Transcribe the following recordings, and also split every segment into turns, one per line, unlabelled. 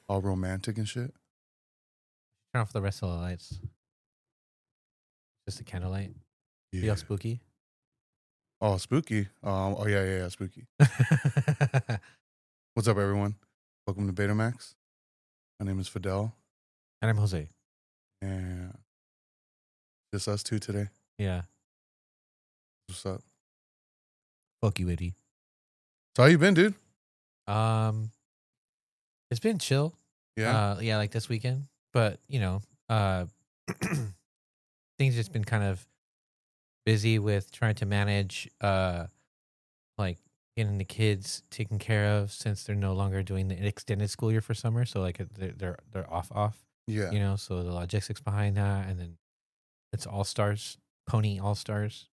all romantic and shit.
Turn off the rest of the lights. Just a candlelight. Be all spooky.
Oh, spooky. Oh yeah, spooky. What's up, everyone? Welcome to Betamax. My name is Fidel.
And I'm Jose.
And just us two today.
Yeah.
What's up?
Fuck you, Eddie.
So how you been, dude?
It's been chill.
Yeah.
Yeah, like this weekend. But, things just been kind of busy with trying to manage like getting the kids taken care of since they're no longer doing the extended school year for summer. So like they're off.
Yeah.
So the logistics behind that, and then it's Pony All Stars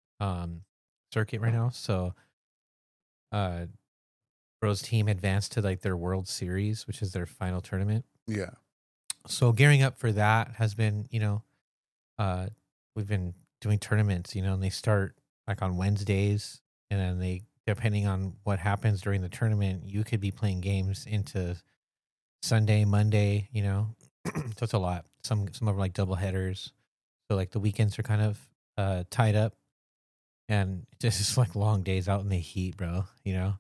circuit right now. So Bro's team advanced to like their World Series, which is their final tournament.
Yeah.
So gearing up for that has been, we've been doing tournaments, and they start like on Wednesdays, and then they, depending on what happens during the tournament, you could be playing games into Sunday, Monday, so it's a lot. Some of them are like double headers. So like the weekends are kind of tied up, and just like long days out in the heat, bro,
Yeah.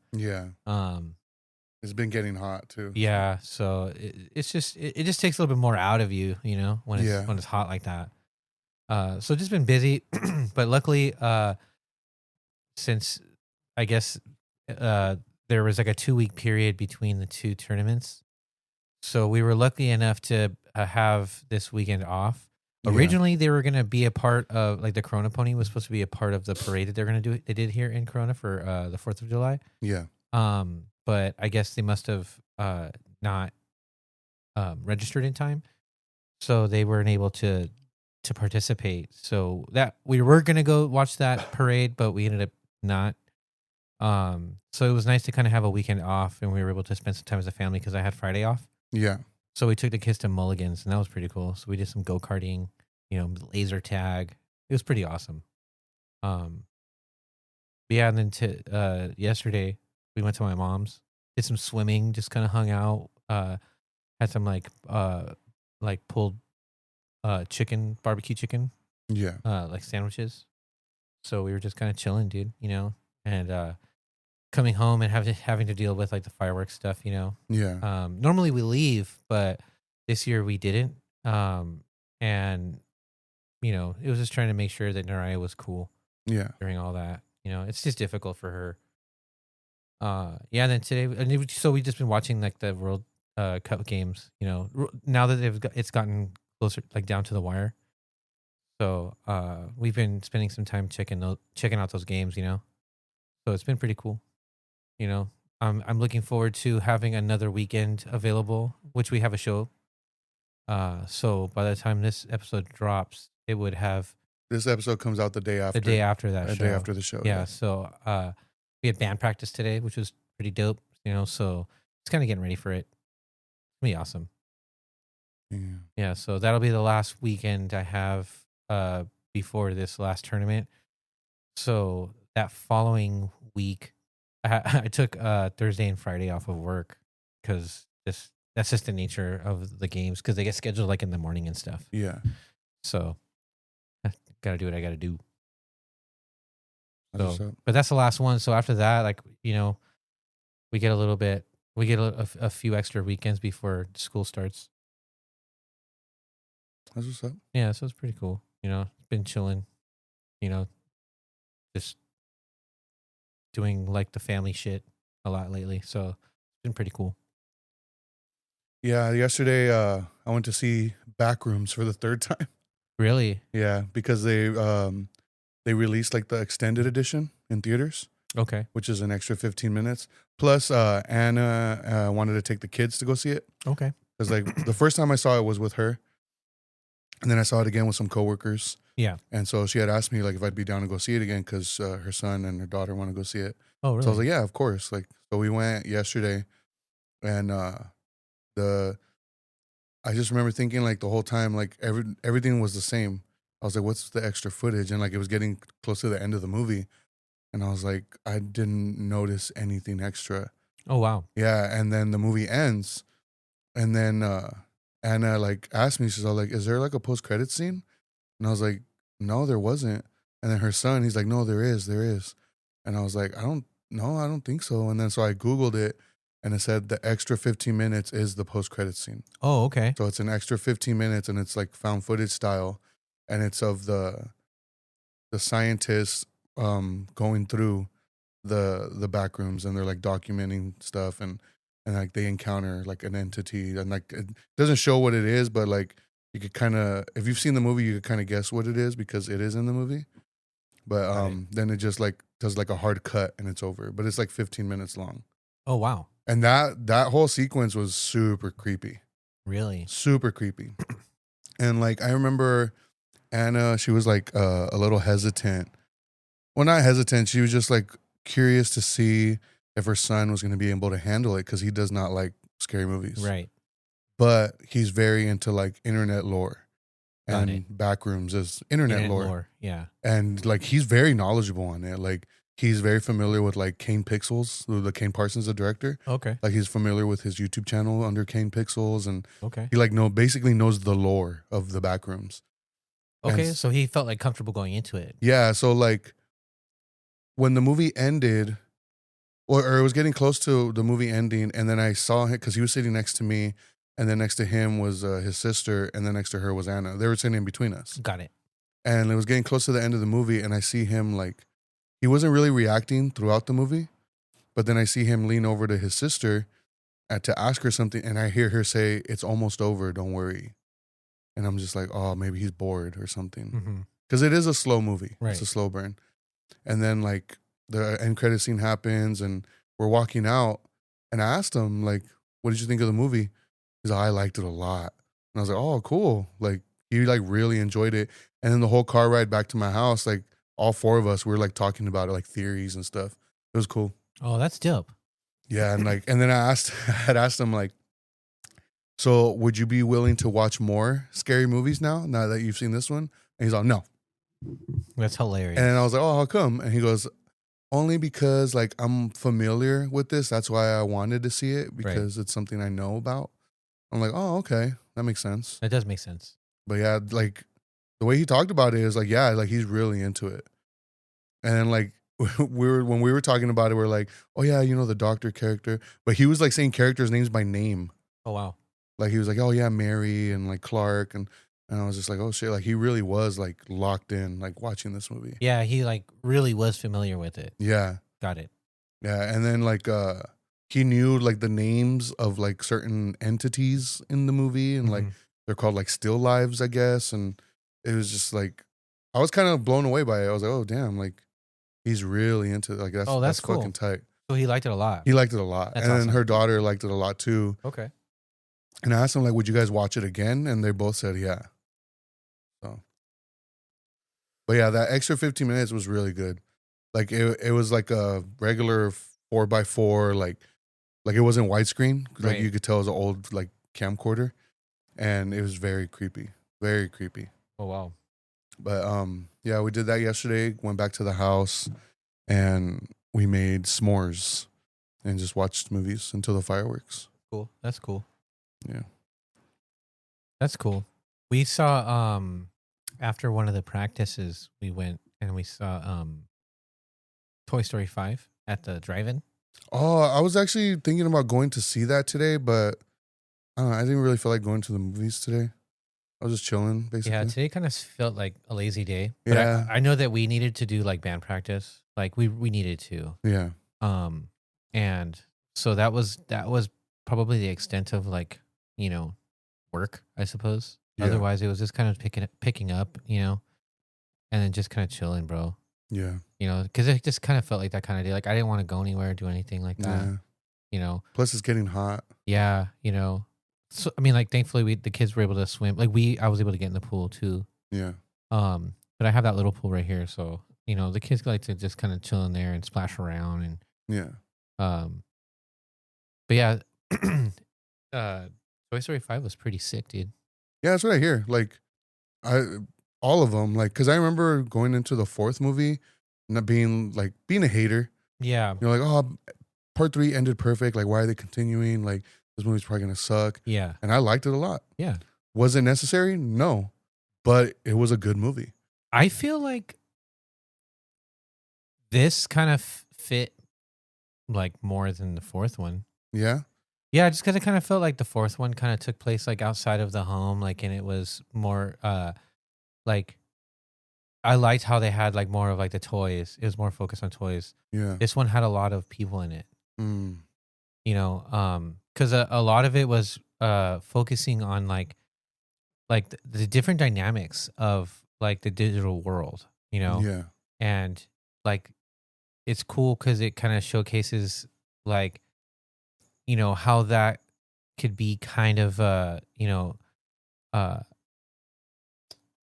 It's been getting hot too.
Yeah, so it just takes a little bit more out of you, when it's hot like that. So just been busy, but luckily, since I guess there was like a 2-week period between the two tournaments, so we were lucky enough to have this weekend off. Originally, they were going to be a part of, like, the Corona Pony was supposed to be a part of the parade that they're going to do. They did here in Corona for the 4th of July.
Yeah.
But I guess they must have not registered in time, so they weren't able to participate. So that we were gonna go watch that parade, but we ended up not. So it was nice to kind of have a weekend off, and we were able to spend some time as a family because I had Friday off.
Yeah.
So we took the kids to Mulligan's, and that was pretty cool. So we did some go-karting, laser tag. It was pretty awesome. Yeah, and then yesterday we went to my mom's, did some swimming, just kind of hung out, had some like pulled barbecue chicken, like sandwiches. So we were just kind of chilling, dude, and coming home and having to deal with like the fireworks stuff,
Yeah.
Normally we leave, but this year we didn't. And it was just trying to make sure that Naraya was cool.
Yeah.
During all that, it's just difficult for her. Yeah. And then today, so we've just been watching like the World Cup games. Now that it's gotten closer, like down to the wire. So we've been spending some time checking out those games. So it's been pretty cool. I'm looking forward to having another weekend available, which we have a show. So by the time this episode drops, it would have.
This episode comes out the day after.
The day after that.
The day after the show.
Yeah. So we had band practice today, which was pretty dope. So it's kind of getting ready for it. It's gonna be awesome. Yeah. So that'll be the last weekend I have before this last tournament. So that following week, I took Thursday and Friday off of work because that's just the nature of the games, because they get scheduled like in the morning and stuff.
Yeah.
So I gotta do what I gotta do. So, but that's the last one. So after that, like, we get a few extra weekends before school starts.
That's what's up.
Yeah, so it's pretty cool. Been chilling, just doing like the family shit a lot lately. So it's been pretty cool.
Yeah, yesterday I went to see Backrooms for the 3rd time.
Really?
Yeah, because they released like the extended edition in theaters.
Okay.
Which is an extra 15 minutes. Plus, Anna wanted to take the kids to go see it.
Okay.
Because like the first time I saw it was with her, and then I saw it again with some coworkers.
Yeah.
And so she had asked me like if I'd be down to go see it again because her son and her daughter want to go see it.
Oh, really?
So I was like, yeah, of course. Like, so we went yesterday, and I just remember thinking like the whole time like everything was the same. I was like, what's the extra footage? And like it was getting close to the end of the movie, and I was like, I didn't notice anything extra.
Oh wow.
Yeah, and then the movie ends, And then Anna like asked me, she's all like, "Is there like a post credit scene?" And I was like, "No, there wasn't." And then her son, he's like, "No, there is, there is." And I was like, "I don't know, I don't think so." And then so I Googled it, and it said the extra 15 minutes is the post credit scene.
Oh, okay.
So it's an extra 15 minutes, and it's like found footage style, and it's of the scientists going through the back rooms, and they're like documenting stuff, and like they encounter like an entity, and like it doesn't show what it is, but like you could kind of, if you've seen the movie, you could kind of guess what it is because it is in the movie. But
Right.
then it just like does like a hard cut and it's over. But it's like 15 minutes long.
Oh, wow.
And that whole sequence was super creepy.
Really?
Super creepy. And like I remember Anna, she was like a little hesitant. Well, not hesitant. She was just like curious to see if her son was going to be able to handle it because he does not like scary movies.
Right.
But he's very into like internet lore.
Got
And
it.
Backrooms is internet lore.
Yeah.
And like he's very knowledgeable on it. Like he's very familiar with like Kane Pixels, the Kane Parsons, the director.
Okay.
Like he's familiar with his YouTube channel under Kane Pixels, and
Okay.
he like basically knows the lore of the Backrooms.
Okay.
And
So he felt like comfortable going into it.
yeah, so like when the movie ended, or it was getting close to the movie ending, and then I saw him because he was sitting next to me, and then next to him was his sister, and then next to her was Anna. They were sitting in between us,
Got it.
and it was getting close to the end of the movie, and I see him like he wasn't really reacting throughout the movie, but then I see him lean over to his sister to ask her something, and I hear her say, "It's almost over, don't worry." And I'm just like, oh, maybe he's bored or something.
Mm-hmm.
Because it is a slow movie.
Right.
It's a slow burn. And then like the end credit scene happens, and we're walking out, and I asked him, like, "What did you think of the movie?" He's like, "I liked it a lot." And I was like, "Oh, cool." Like he like really enjoyed it. And then the whole car ride back to my house, like all four of us, we were like talking about it, like theories and stuff. It was cool.
Oh, that's dope.
Yeah, and like, and then I had asked him like, "So would you be willing to watch more scary movies now that you've seen this one?" And he's like, "No."
That's hilarious.
And I was like, "Oh, how come?" And he goes, "Only because like I'm familiar with this. That's why I wanted to see it, because it's something I know about." I'm like, "Oh, okay. That makes sense."
That does make sense.
But yeah, like the way he talked about it is like, yeah, like he's really into it. And then like when we were talking about it, we're like, "Oh yeah, you know the doctor character." But he was like saying characters' names by name.
Oh, wow.
Like he was like, "Oh yeah, Mary," and like Clark, and I was just like, "Oh shit!" Like he really was like locked in, like watching this movie.
Yeah, he like really was familiar with it.
Yeah,
Got it.
yeah, and then like he knew like the names of like certain entities in the movie, and like
Mhm.
they're called like still lives, I guess. And it was just like I was kind of blown away by it. I was like, "Oh damn!" Like he's really into it. Like that's
cool.
fucking tight.
So he liked it a lot.
He liked it a lot,
That's
and then
awesome.
her daughter liked it a lot too.
Okay.
And I asked them like, "Would you guys watch it again?" And they both said, "Yeah." So, but yeah, that extra 15 minutes was really good. Like it was like a regular 4x4, like it wasn't widescreen. Like
Right.
you could tell it was an old like camcorder, and it was very creepy, very creepy.
Oh, wow.
But yeah, we did that yesterday. Went back to the house, and we made s'mores and just watched movies until the fireworks.
Cool. That's cool.
Yeah.
That's cool. We saw after one of the practices, we went and we saw Toy Story 5 at the drive-in.
Oh, I was actually thinking about going to see that today, but I don't know, I didn't really feel like going to the movies today. I was just chilling, basically.
Yeah, today kind of felt like a lazy day. But
Yeah.
I know that we needed to do like band practice. Like we needed to.
Yeah.
And so that was probably the extent of like, you know, work, I suppose.
Yeah.
Otherwise it was just kind of picking up, you know, and then just kind of chilling, bro.
Yeah.
You know, because it just kind of felt like that kind of day. Like I didn't want to go anywhere, do anything like that.
Yeah.
You know.
Plus, it's getting hot.
Yeah, you know. So I mean, like, thankfully, the kids were able to swim. Like I was able to get in the pool too.
Yeah.
But I have that little pool right here, so you know, the kids like to just kind of chill in there and splash around and
Yeah.
But yeah, Toy Story 5 was pretty sick, dude.
Yeah, that's what I hear. Like, all of them. Like, because I remember going into the fourth movie, not being a hater.
Yeah,
You're like, oh, part 3 ended perfect. Like, why are they continuing? Like, this movie's probably gonna suck.
Yeah.
And I liked it a lot.
Yeah.
Was it necessary? No, but it was a good movie.
I feel like this kind of fit like more than the fourth one.
Yeah.
Yeah, just because it kind of felt like the fourth one kind of took place like outside of the home, like, and it was more like I liked how they had like more of like the toys. It was more focused on toys.
Yeah.
This one had a lot of people in it.
Mm.
You know, because a lot of it was focusing on like the different dynamics of like the digital world. You know,
Yeah.
and like it's cool because it kind of showcases like, you know, how that could be kind of you know,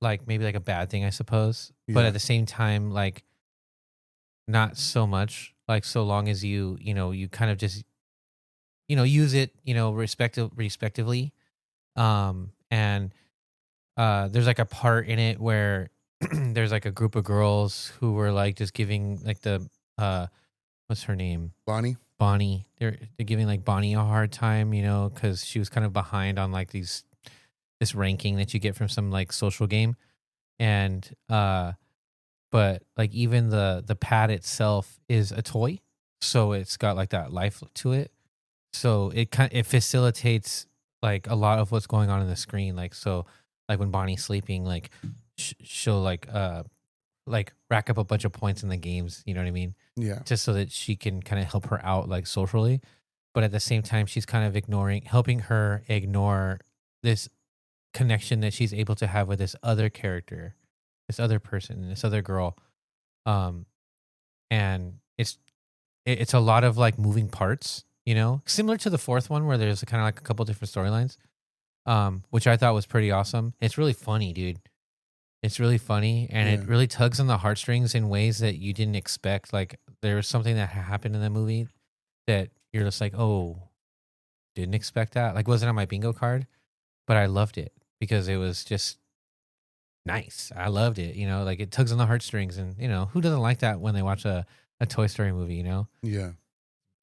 like maybe like a bad thing, I suppose, but
Yeah.
at the same time, like not so much, like so long as you know, you kind of just, you know, use it, you know, respectively. And there's like a part in it where there's like a group of girls who were like just giving like the what's her name, Bonnie. They're giving like Bonnie a hard time, you know, because she was kind of behind on like this ranking that you get from some like social game, and but like even the pad itself is a toy, so it's got like that life to it. So it facilitates like a lot of what's going on in the screen. Like, so like when Bonnie's sleeping, like she'll like rack up a bunch of points in the games. You know what I mean?
Yeah.
Just so that she can kind of help her out like socially, but at the same time, she's kind of helping her ignore this connection that she's able to have with this other character, this other person, this other girl. And it's a lot of like moving parts, you know, similar to the fourth one where there's kind of like a couple different storylines, which I thought was pretty awesome. It's really funny, dude. It's really funny, and it really tugs on the heartstrings in ways that you didn't expect. Like there was something that happened in the movie that you're just like, oh, didn't expect that. Like wasn't on my bingo card, but I loved it because it was just nice. I loved it. You know, like it tugs on the heartstrings, and you know, who doesn't like that when they watch a Toy Story movie, you know?
Yeah.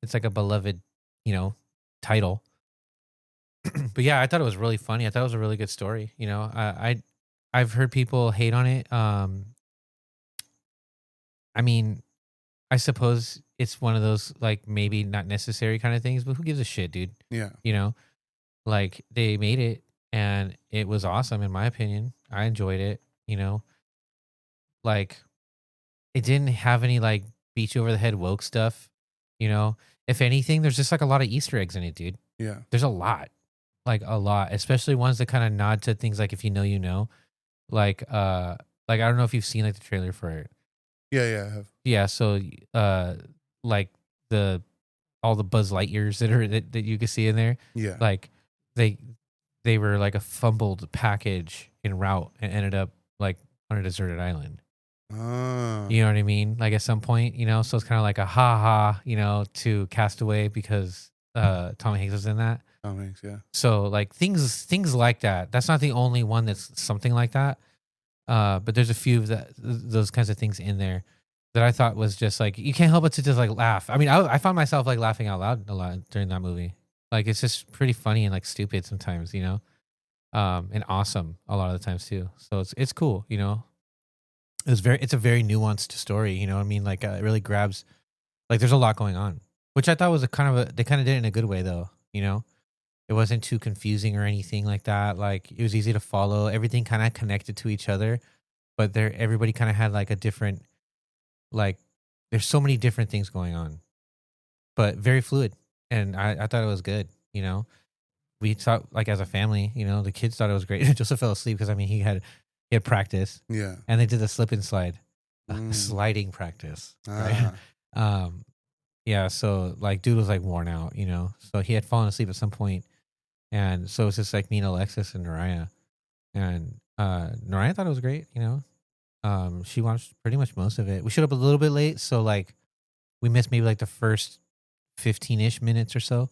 It's like a beloved, you know, title. But yeah, I thought it was really funny. I thought it was a really good story. You know, I've heard people hate on it. I mean, I suppose it's one of those like maybe not necessary kind of things, but who gives a shit, dude?
Yeah.
You know, like they made it and it was awesome in my opinion. I enjoyed it, you know. Like it didn't have any like beat you over the head woke stuff, you know. If anything, there's just like a lot of Easter eggs in it, dude.
Yeah.
There's a lot. Like a lot, especially ones that kind of nod to things like if you know, you know. Like I don't know if you've seen like the trailer for it.
Yeah, I have.
Yeah, so like all the Buzz Lightyears that you can see in there.
Yeah.
Like they were like a fumbled package en route and ended up like on a deserted island. You know what I mean? Like at some point, you know, so it's kind of like a ha, you know, to Castaway because Tom Hanks was in that.
Tom Hanks, yeah.
So like things like that. That's not the only one that's something like that. But there's a few of those kinds of things in there that I thought was just like you can't help but to just like laugh. I mean, I found myself like laughing out loud a lot during that movie. Like it's just pretty funny and like stupid sometimes, you know, and awesome a lot of the times too. So it's cool, you know. It's a very nuanced story, you know what I mean? Like it really grabs, like there's a lot going on, which I thought was they kind of did it in a good way though, you know? It wasn't too confusing or anything like that. Like it was easy to follow. Everything kind of connected to each other, but everybody kind of had like a different, like there's so many different things going on, but very fluid. And I thought it was good, you know? We thought like as a family, you know, the kids thought it was great. Joseph fell asleep because I mean, he had practice.
Yeah.
And they did the slip and slide, sliding practice. Right. Yeah. So like, dude was like worn out, you know. So he had fallen asleep at some point, and so it's just like me and Alexis and Naraya, and Naraya thought it was great, you know. She watched pretty much most of it. We showed up a little bit late, so like we missed maybe like the first 15-ish minutes or so,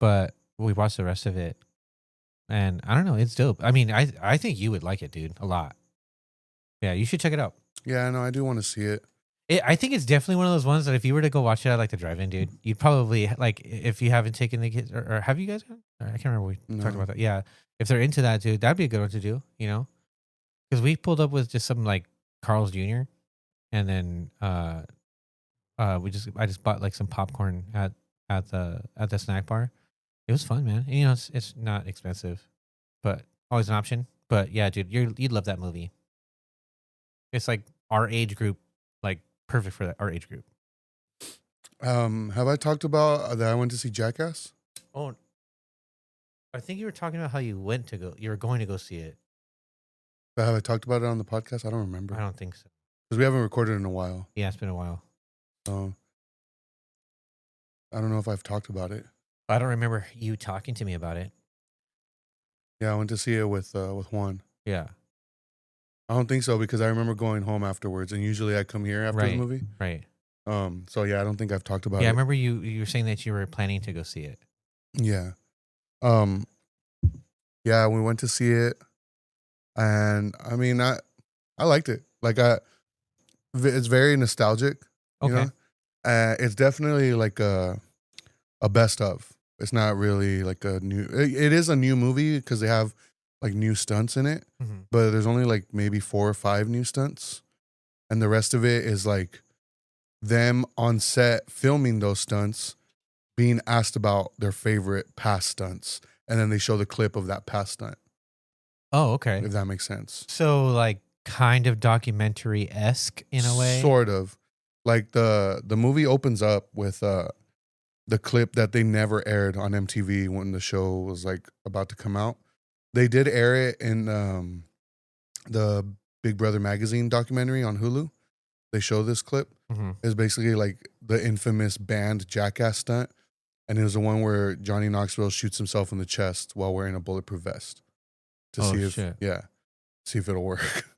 but we watched the rest of it. And I don't know, it's dope. I mean, I think you would like it, dude, a lot. Yeah, you should check it out.
Yeah, no, I do want to see it.
I think it's definitely one of those ones that if you were to go watch it at like the drive-in, dude, you'd probably like if you haven't taken the kids or have you guys gone? Or I can't remember we talked about that. Yeah, if they're into that, dude, that'd be a good one to do. You know, because we pulled up with just some like Carl's Jr. and then I just bought like some popcorn at the snack bar. It was fun, man. And, you know, it's not expensive, but always an option. But yeah, dude, you'd love that movie. It's like our age group, like perfect for that our age group.
Have I talked about that I went to see Jackass?
Oh, I think you were talking about how you were going to go see it.
But have I talked about it on the podcast? I don't remember.
I don't think so.
Because we haven't recorded in a while.
Yeah, it's been a while.
So I don't know if I've talked about it.
I don't remember you talking to me about it.
Yeah, I went to see it with Juan.
Yeah.
I don't think so because I remember going home afterwards, and usually I come here after the movie.
Right.
So yeah, I don't think I've talked about it.
Yeah, I remember you were saying that you were planning to go see it.
Yeah. Yeah, we went to see it, and I mean, I liked it. Like it's very nostalgic. You
Okay.
know? It's definitely like a best of. It's not really like a new. It is a new movie because they have like new stunts in it,
Mm-hmm.
but there's only like maybe 4 or 5 new stunts, and the rest of it is like them on set filming those stunts, being asked about their favorite past stunts, and then they show the clip of that past stunt.
Oh, okay.
If that makes sense.
So like kind of documentary-esque in a way.
Sort of. Like the movie opens up with the clip that they never aired on MTV when the show was like about to come out. They did air it in the Big Brother magazine documentary on Hulu. They show this clip.
Mm-hmm.
It's basically like the infamous banned Jackass stunt. And it was the one where Johnny Knoxville shoots himself in the chest while wearing a bulletproof vest to see if it'll work.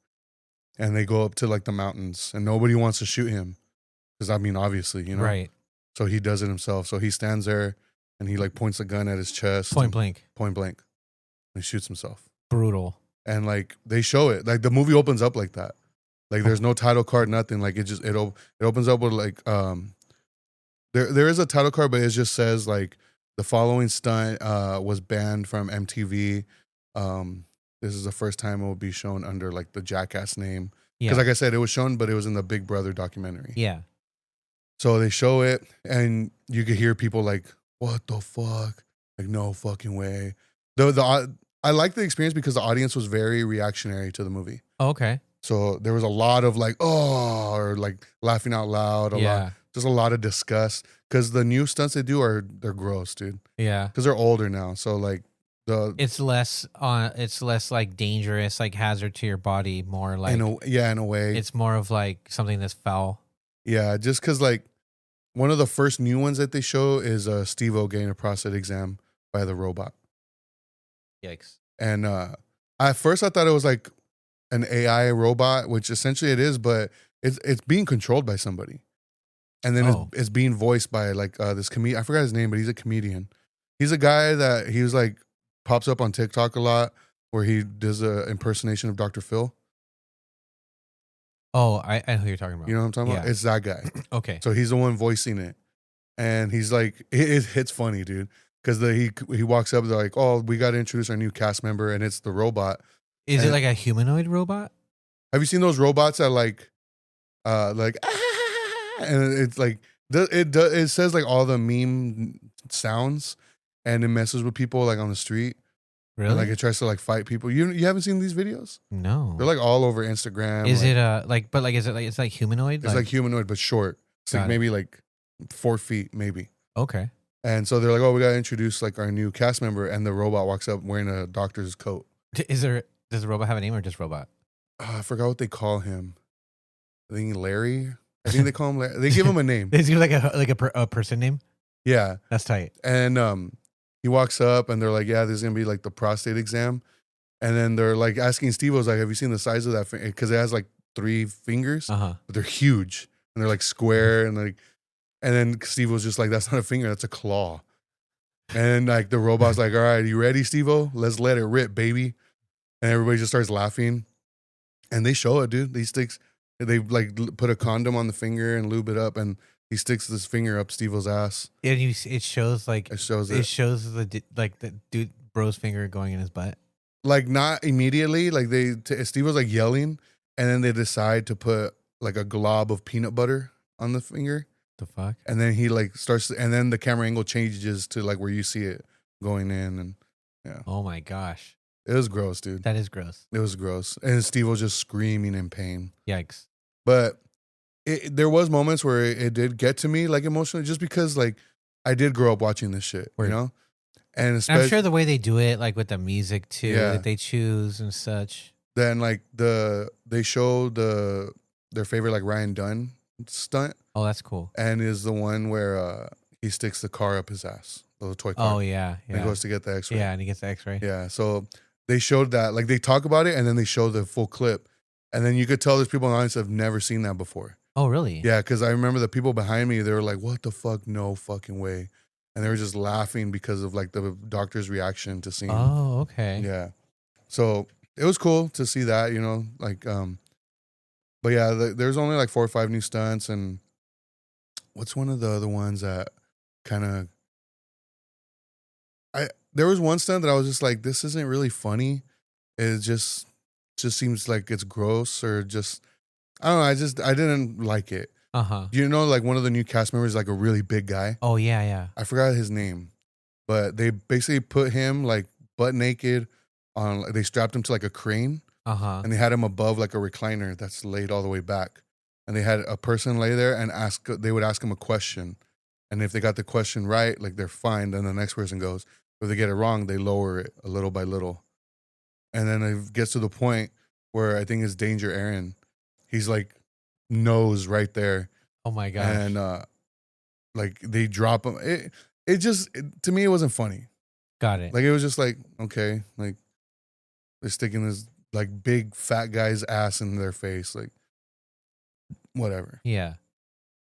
And they go up to like the mountains and nobody wants to shoot him. Because I mean, obviously, you know?
Right.
So he does it himself. So he stands there and he like points a gun at his chest.
Point blank.
And he shoots himself.
Brutal.
And like they show it. Like the movie opens up like that. Like there's no title card, nothing. Like it opens up with like there is a title card, but it just says like the following stunt was banned from MTV. This is the first time it will be shown under like the Jackass name. Because like I said, it was shown, but it was in the Big Brother documentary.
Yeah.
So they show it, and you could hear people like, "What the fuck?" Like, no fucking way. I like the experience because the audience was very reactionary to the movie.
Oh, okay.
So there was a lot of like, oh, or like laughing out loud, just a lot of disgust. Because the new stunts they do they're gross, dude.
Yeah.
Because they're older now, so like
it's less like dangerous, like hazard to your body, more like
in a way.
It's more of like something that's foul.
Yeah, just because like one of the first new ones that they show is Steve-O getting a prostate exam by the robot.
Yikes.
And at first I thought it was like an AI robot, which essentially it is, but it's being controlled by somebody. And then it's being voiced by like this comedian. I forgot his name, but he's a comedian. He's a guy that he was like pops up on TikTok a lot where he does an impersonation of Dr. Phil.
Oh, I know who you're talking about.
You know what I'm talking about? It's that guy.
Okay.
So he's the one voicing it. And he's like, it's funny, dude. Because he walks up, they're like, oh, we got to introduce our new cast member, and it's the robot.
Is it like a humanoid robot?
Have you seen those robots that like, and it's like, it says like all the meme sounds, and it messes with people like on the street.
Really?
And, like it tries to like fight people. You haven't seen these videos?
No.
They're like all over Instagram.
Is it is it like it's like humanoid?
It's like humanoid but short. It's like maybe like 4 feet, maybe.
Okay.
And so they're like, oh, we gotta introduce like our new cast member, and the robot walks up wearing a doctor's coat.
Does the robot have a name or just robot?
I forgot what they call him. I think Larry. I think they call him Larry. They give him a name.
Is he like a person name?
Yeah.
That's tight.
And he walks up and they're like, yeah, this is gonna be like the prostate exam. And then they're like asking Steve, was like, have you seen the size of that finger? Because it has like 3 fingers, but they're huge and they're like square and like. And then Steve was just like, that's not a finger, that's a claw. And like the robot's like, all right, you ready, Steve-O? Let's let it rip, baby. And everybody just starts laughing. And they show it, dude. He sticks They like put a condom on the finger and lube it up, and he sticks his finger up Steve-O's ass.
And it shows like
It shows
it shows the dude bro's finger going in his butt.
Like not immediately, like Steve was like yelling, and then they decide to put like a glob of peanut butter on the finger.
The fuck?
And then he like starts, and then the camera angle changes to like where you see it going in, and yeah.
Oh my gosh,
it was gross, dude.
That is gross.
It was gross, and Steve was just screaming in pain.
Yikes!
But there was moments where it did get to me like emotionally, just because like I did grow up watching this shit, you know. And
I'm sure the way they do it, like with the music too, that they choose and such.
Then like they show their favorite like Ryan Dunn stunt.
Oh, that's cool.
And is the one where he sticks the car up his ass, the toy car.
Oh yeah.
And he goes to get the X-ray.
Yeah, and he gets the X-ray.
Yeah, so they showed that, like they talk about it, and then they show the full clip, and then you could tell there's people in the audience that have never seen that before.
Oh really?
Yeah, because I remember the people behind me, they were like, "What the fuck? No fucking way!" And they were just laughing because of like the doctor's reaction to seeing.
Oh, okay.
Yeah, so it was cool to see that, you know, like but yeah, there's only like 4 or 5 new stunts, and what's one of the other ones that kind of there was one stunt that I was just like, this isn't really funny. It just seems like it's gross, or just I don't know. I didn't like it. You know, like one of the new cast members is like a really big guy.
Oh yeah.
I forgot his name, but they basically put him like butt naked on. They strapped him to like a crane, and they had him above like a recliner that's laid all the way back, and they had a person lay there and they would ask him a question, and if they got the question right, like they're fine. Then the next person goes. If they get it wrong, they lower it a little by little, and then it gets to the point where I think it's Danger Aaron. He's like nose right there.
Oh my gosh.
And like they drop him. It just to me it wasn't funny.
Got it.
Like it was just like, okay, like they're sticking this like big fat guy's ass in their face, like whatever.
Yeah,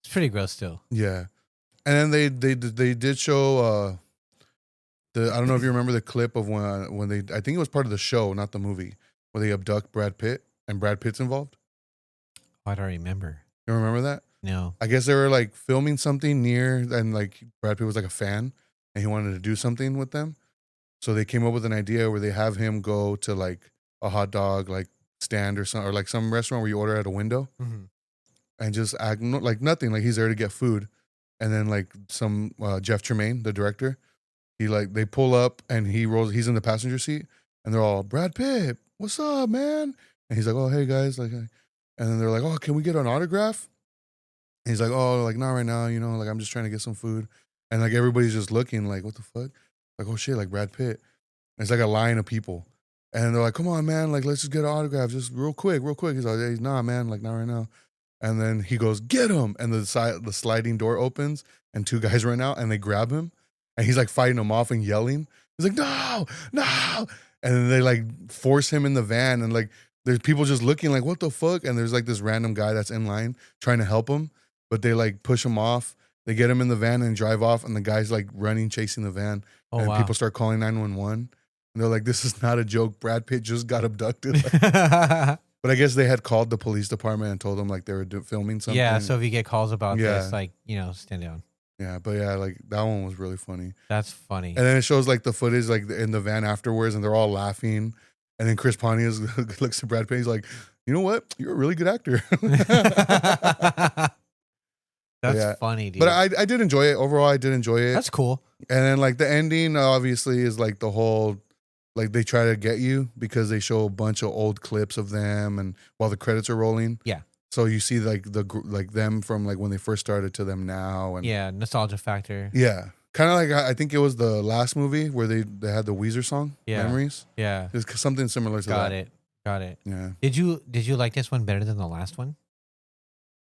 it's pretty gross still.
Yeah, and then they did show I don't know if you remember the clip of when they, I think it was part of the show, not the movie, where they abduct Brad Pitt and Brad Pitt's involved.
I don't remember.
You remember that?
No.
I guess they were like filming something near, and like Brad Pitt was like a fan and he wanted to do something with them. So they came up with an idea where they have him go to like a hot dog like stand or like some restaurant where you order at a window, and just act like nothing, like he's there to get food. And then like some Jeff Tremaine, the director, they pull up and he's in the passenger seat, and they're all, Brad Pitt, what's up, man? And he's like, oh, hey guys, like, and then they're like, oh, can we get an autograph? And he's like, oh, like not right now, you know, like I'm just trying to get some food. And like everybody's just looking like, what the fuck? Like, oh shit, like Brad Pitt. And it's like a line of people. And they're like, come on, man, like let's just get an autograph, just real quick. He's like, hey, nah, man, like not right now. And then he goes, get him. And the sliding door opens and 2 guys run out and they grab him. And he's like fighting them off and yelling. He's like, no. And then they like force him in the van, and like there's people just looking like, what the fuck? And there's like this random guy that's in line trying to help him, but they like push him off. They get him in the van and drive off, and the guy's like running, chasing the van.
Oh,
and
wow.
People start calling 911. And they're like, this is not a joke. Brad Pitt just got abducted. But I guess they had called the police department and told them like they were filming something.
Yeah, so if you get calls about this, like, you know, stand down.
Yeah, but yeah, like that one was really funny.
That's funny.
And then it shows like the footage like in the van afterwards, and they're all laughing. And then Chris Pontius looks at Brad Pitt. He's like, you know what? You're a really good actor.
That's funny, dude.
But I did enjoy it. Overall, I did enjoy it.
That's cool.
And then like the ending obviously is like the whole, like they try to get you because they show a bunch of old clips of them, and while the credits are rolling.
Yeah.
So you see like them from like when they first started to them now, and
yeah, nostalgia factor.
Yeah, kind of like I think it was the last movie where they had the Weezer song, Memories.
Yeah,
it's something similar to that.
Got it.
Yeah.
Did you like this one better than the last one?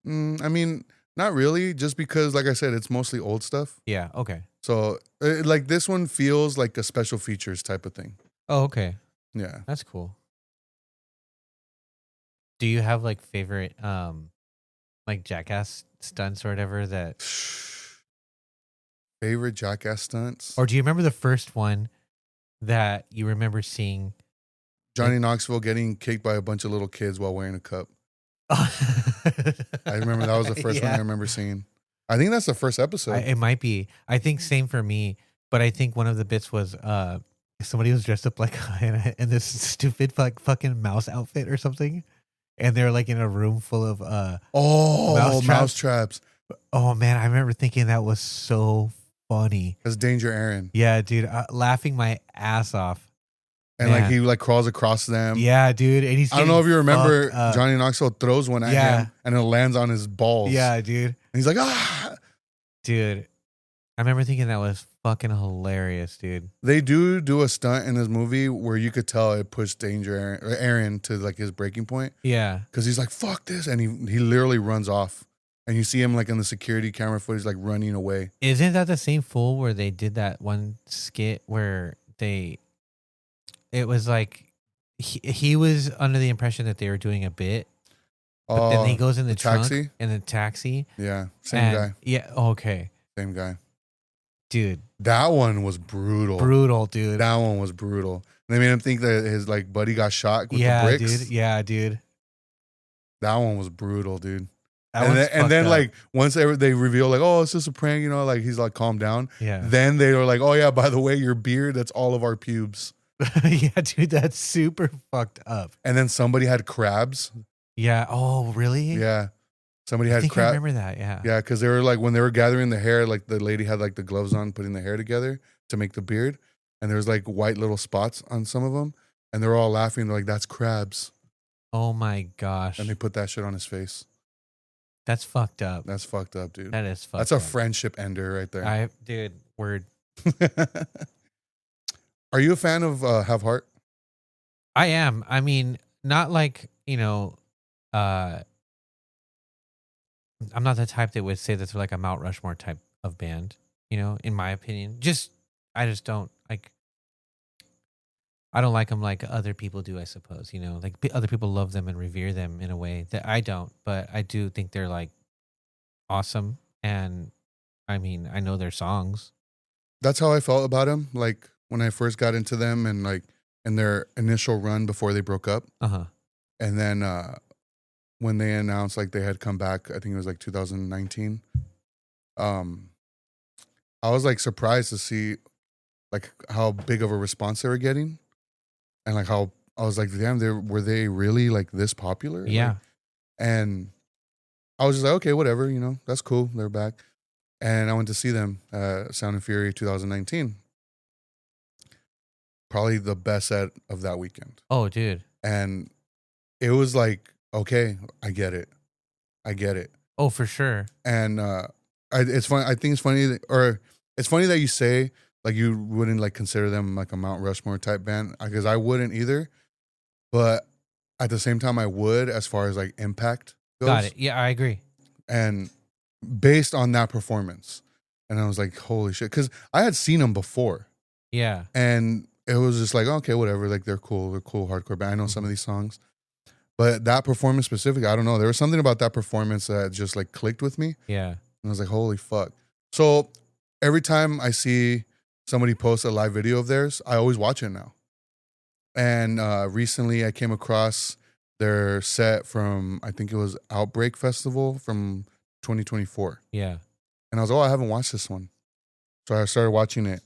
I mean, not really, just because like I said, it's mostly old stuff.
Yeah. Okay.
So like this one feels like a special features type of thing.
Oh, okay.
Yeah,
that's cool. Do you have like favorite like Jackass stunts or whatever that
favorite Jackass stunts?
Or do you remember the first one that you remember seeing?
Johnny Knoxville getting kicked by a bunch of little kids while wearing a cup. I remember that was the first one I
Yeah.
remember seeing. I think that's the first episode.
It might be. I think same for me, but I think one of the bits was somebody was dressed up like in this stupid fucking mouse outfit or something, and they're like in a room full of
Oh,
mouse
mouse
traps.
traps.
Oh man, I remember thinking that was so funny.
That's Danger Aaron.
Yeah, dude, laughing my ass off.
And like
Man.
he like crawls across them.
Yeah, dude, and he's.
I don't know if you remember,
fucked up.
Johnny Knoxville throws one at him and it lands on his balls.
Yeah, dude.
And he's like, ah.
Dude, I remember thinking that was fucking hilarious, dude.
They do a stunt in this movie where you could tell it pushed Aaron to like his breaking point.
Yeah.
Because he's like, fuck this. And he literally runs off. And you see him like in the security camera footage, like running away.
Isn't that the same fool where they did that one skit where it was like he was under the impression that they were doing a bit, but then he goes in the trunk
taxi?
in the taxi.
Yeah, same guy.
Yeah, okay.
Same guy.
Dude.
That one was brutal.
Brutal, dude.
That one was brutal. They made him think that his like buddy got shot with the bricks.
Dude. Yeah, dude.
That one was brutal, dude.
That
and then
up.
like once they reveal like, oh, it's just a prank, you know, like he's like calm down.
Yeah.
Then they were like, oh yeah, by the way, your beard, that's all of our pubes.
Yeah, dude, that's super fucked up.
And then somebody had crabs.
Yeah. Oh, really?
Yeah. Somebody
I
had
think
crabs.
I remember that. Yeah.
Yeah, because they were like when they were gathering the hair, like the lady had like the gloves on, putting the hair together to make the beard, and there was like white little spots on some of them, and they were all laughing. They're like, "That's crabs."
Oh my gosh.
And they put that shit on his face.
That's fucked up.
That's fucked up, dude.
That is fucked
That's
up.
a friendship ender right there.
Dude, word.
Are you a fan of Have Heart?
I am. I mean, not like, I'm not the type that would say that they're like a Mount Rushmore type of band, in my opinion. I just don't like, I don't like them like other people do, I suppose, like other people love them and revere them in a way that I don't, but I do think they're like awesome. And I mean, I know their songs.
That's how I felt about them. Like when I first got into them and like in their initial run before they broke up.
Uh-huh.
And then when they announced like they had come back, I think it was like 2019. I was like surprised to see like how big of a response they were getting. And like how I was like, damn, were they really like this popular?
Yeah.
Like, and I was just like, okay, whatever, that's cool. They're back. And I went to see them at Sound and Fury 2019. Probably the best set of that weekend.
Oh, dude.
And it was like, okay, I get it.
Oh, for sure.
And it's funny. I think it's funny, it's funny that you say like you wouldn't like consider them like a Mount Rushmore type band, because I wouldn't either. But at the same time, I would, as far as like impact goes.
Got it. Yeah, I agree.
And based on that performance, and I was like, holy shit, because I had seen them before.
Yeah.
And it was just like, okay, whatever. Like they're cool hardcore band. I know some of these songs. But that performance specifically, I don't know. There was something about that performance that just like clicked with me.
Yeah.
And I was like, holy fuck. So every time I see somebody post a live video of theirs, I always watch it now. And recently I came across their set from, I think it was Outbreak Festival from 2024.
Yeah.
And I was like, oh, I haven't watched this one. So I started watching it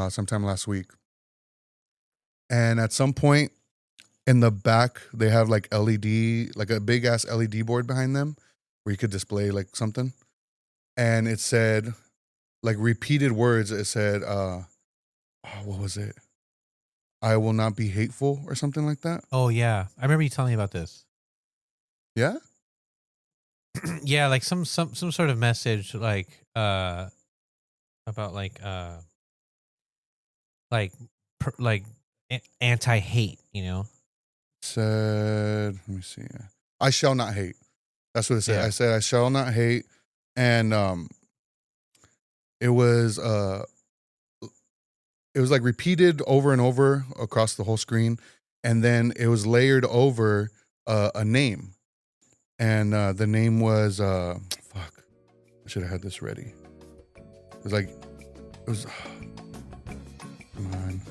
sometime last week. And at some point, in the back, they have like LED, like a big ass LED board behind them where you could display like something. And it said, like repeated words, it said, what was it? I will not be hateful or something like that.
Oh, yeah. I remember you telling me about this.
Yeah?
Yeah, like some sort of message like about like anti-hate,
Said, let me see. I shall not hate. That's what it said.
Yeah.
I said, I shall not hate. And it was like repeated over and over across the whole screen. And then it was layered over a name. And the name was, fuck, I should have had this ready. It was, come on.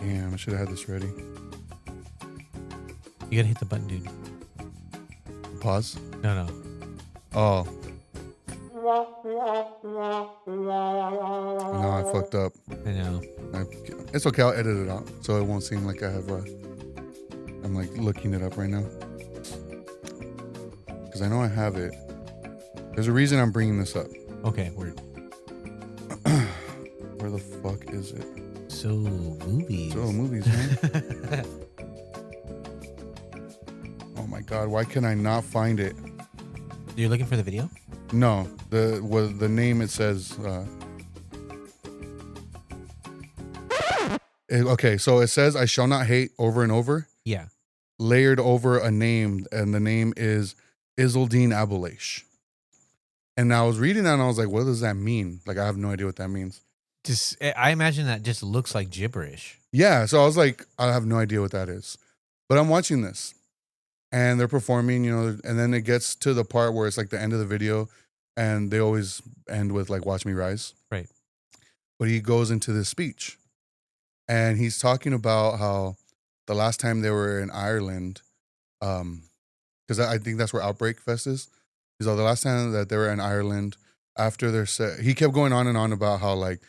Damn, I should have had this ready.
You gotta hit the button, dude.
Pause.
No.
Oh. No, I fucked up.
I know.
It's okay. I'll edit it out so it won't seem like I have I'm like looking it up right now because I know I have it. There's a reason I'm bringing this up.
Okay, word.
Where the fuck is it?
So movies,
man. Oh my god, why can I not find it?
You're looking for the video?
No, the name it says. Okay, so it says "I shall not hate" over and over.
Yeah.
Layered over a name, and the name is Iseldine Abouleish. And I was reading that, and I was like, "What does that mean?" Like, I have no idea what that means.
I imagine that just looks like gibberish.
Yeah, so I was like, I have no idea what that is, but I'm watching this, and they're performing, and then it gets to the part where it's like the end of the video, and they always end with like "Watch me rise."
Right.
But he goes into this speech. And he's talking about how the last time they were in Ireland, because I think that's where Outbreak Fest is. He's like, the last time that they were in Ireland after their set, he kept going on and on about how like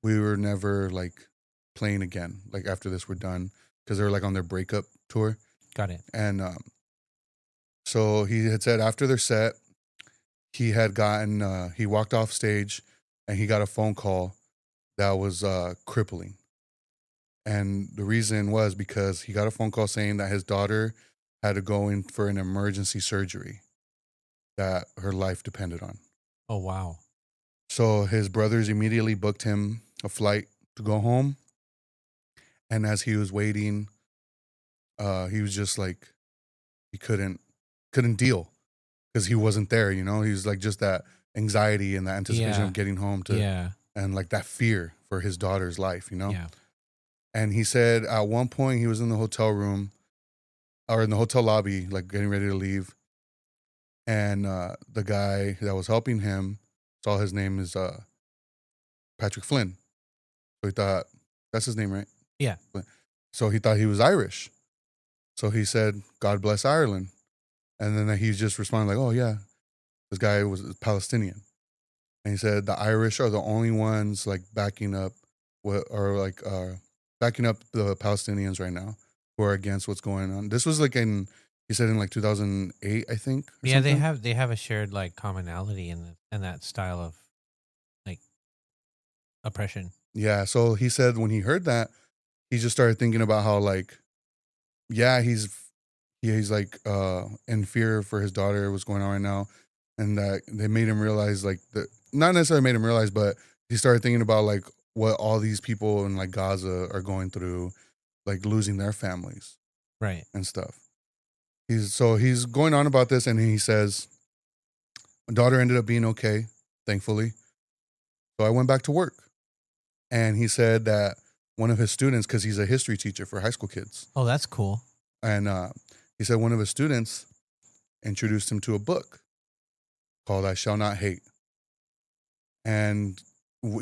we were never like playing again, like after this we're done, because they were like on their breakup tour.
Got it.
And so he had said after their set, he had gotten, he walked off stage and he got a phone call that was crippling. And the reason was because he got a phone call saying that his daughter had to go in for an emergency surgery that her life depended on.
Oh, wow.
So his brothers immediately booked him a flight to go home. And as he was waiting, he was just like, he couldn't deal because he wasn't there, He was like just that anxiety and that anticipation of getting home and like that fear for his daughter's life,
Yeah.
And he said at one point he was in the hotel room or in the hotel lobby, like getting ready to leave. And the guy that was helping him saw his name is Patrick Flynn. So he thought, that's his name, right?
Yeah.
So he thought he was Irish. So he said, "God bless Ireland." And then he just responded like, "Oh yeah, this guy was Palestinian." And he said the Irish are the only ones like backing up backing up the Palestinians right now who are against what's going on. This was like he said in like 2008, I think.
Yeah,
something.
they have a shared like commonality in that style of like oppression.
Yeah. So he said when he heard that, he just started thinking about how like, yeah, he's like in fear for his daughter, what's going on right now. And that they made him realize like not necessarily made him realize, but he started thinking about like what all these people in like Gaza are going through, like losing their families.
Right.
And stuff. He's going on about this and he says, my daughter ended up being okay, thankfully. So I went back to work. And he said that one of his students, because he's a history teacher for high school kids.
Oh, that's cool.
And he said one of his students introduced him to a book called "I Shall Not Hate." And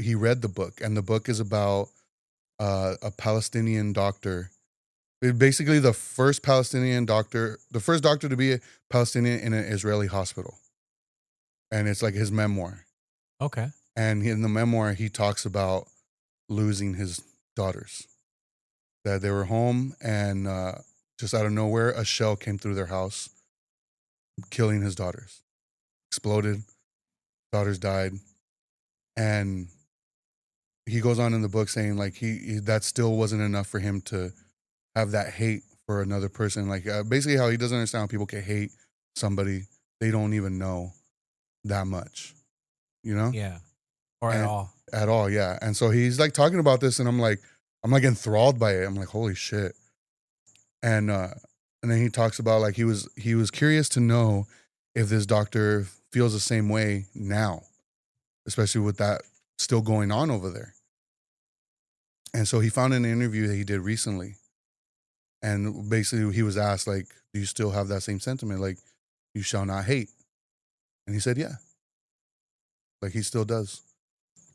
he read the book. And the book is about a Palestinian doctor. Basically, the first doctor to be a Palestinian in an Israeli hospital. And it's like his memoir.
Okay.
And in the memoir, he talks about losing his daughters. That they were home and just out of nowhere, a shell came through their house, killing his daughters. Exploded. Daughters died. And he goes on in the book saying like he that still wasn't enough for him to have that hate for another person. Like basically how he doesn't understand how people can hate somebody they don't even know that much,
Yeah. Or at all.
At all, yeah. And so he's like talking about this and I'm like enthralled by it. I'm like, holy shit. And then he talks about like he was curious to know if this doctor feels the same way now, especially with that still going on over there. And so he found an interview that he did recently. And basically he was asked like, do you still have that same sentiment? Like, you shall not hate. And he said, yeah. Like he still does.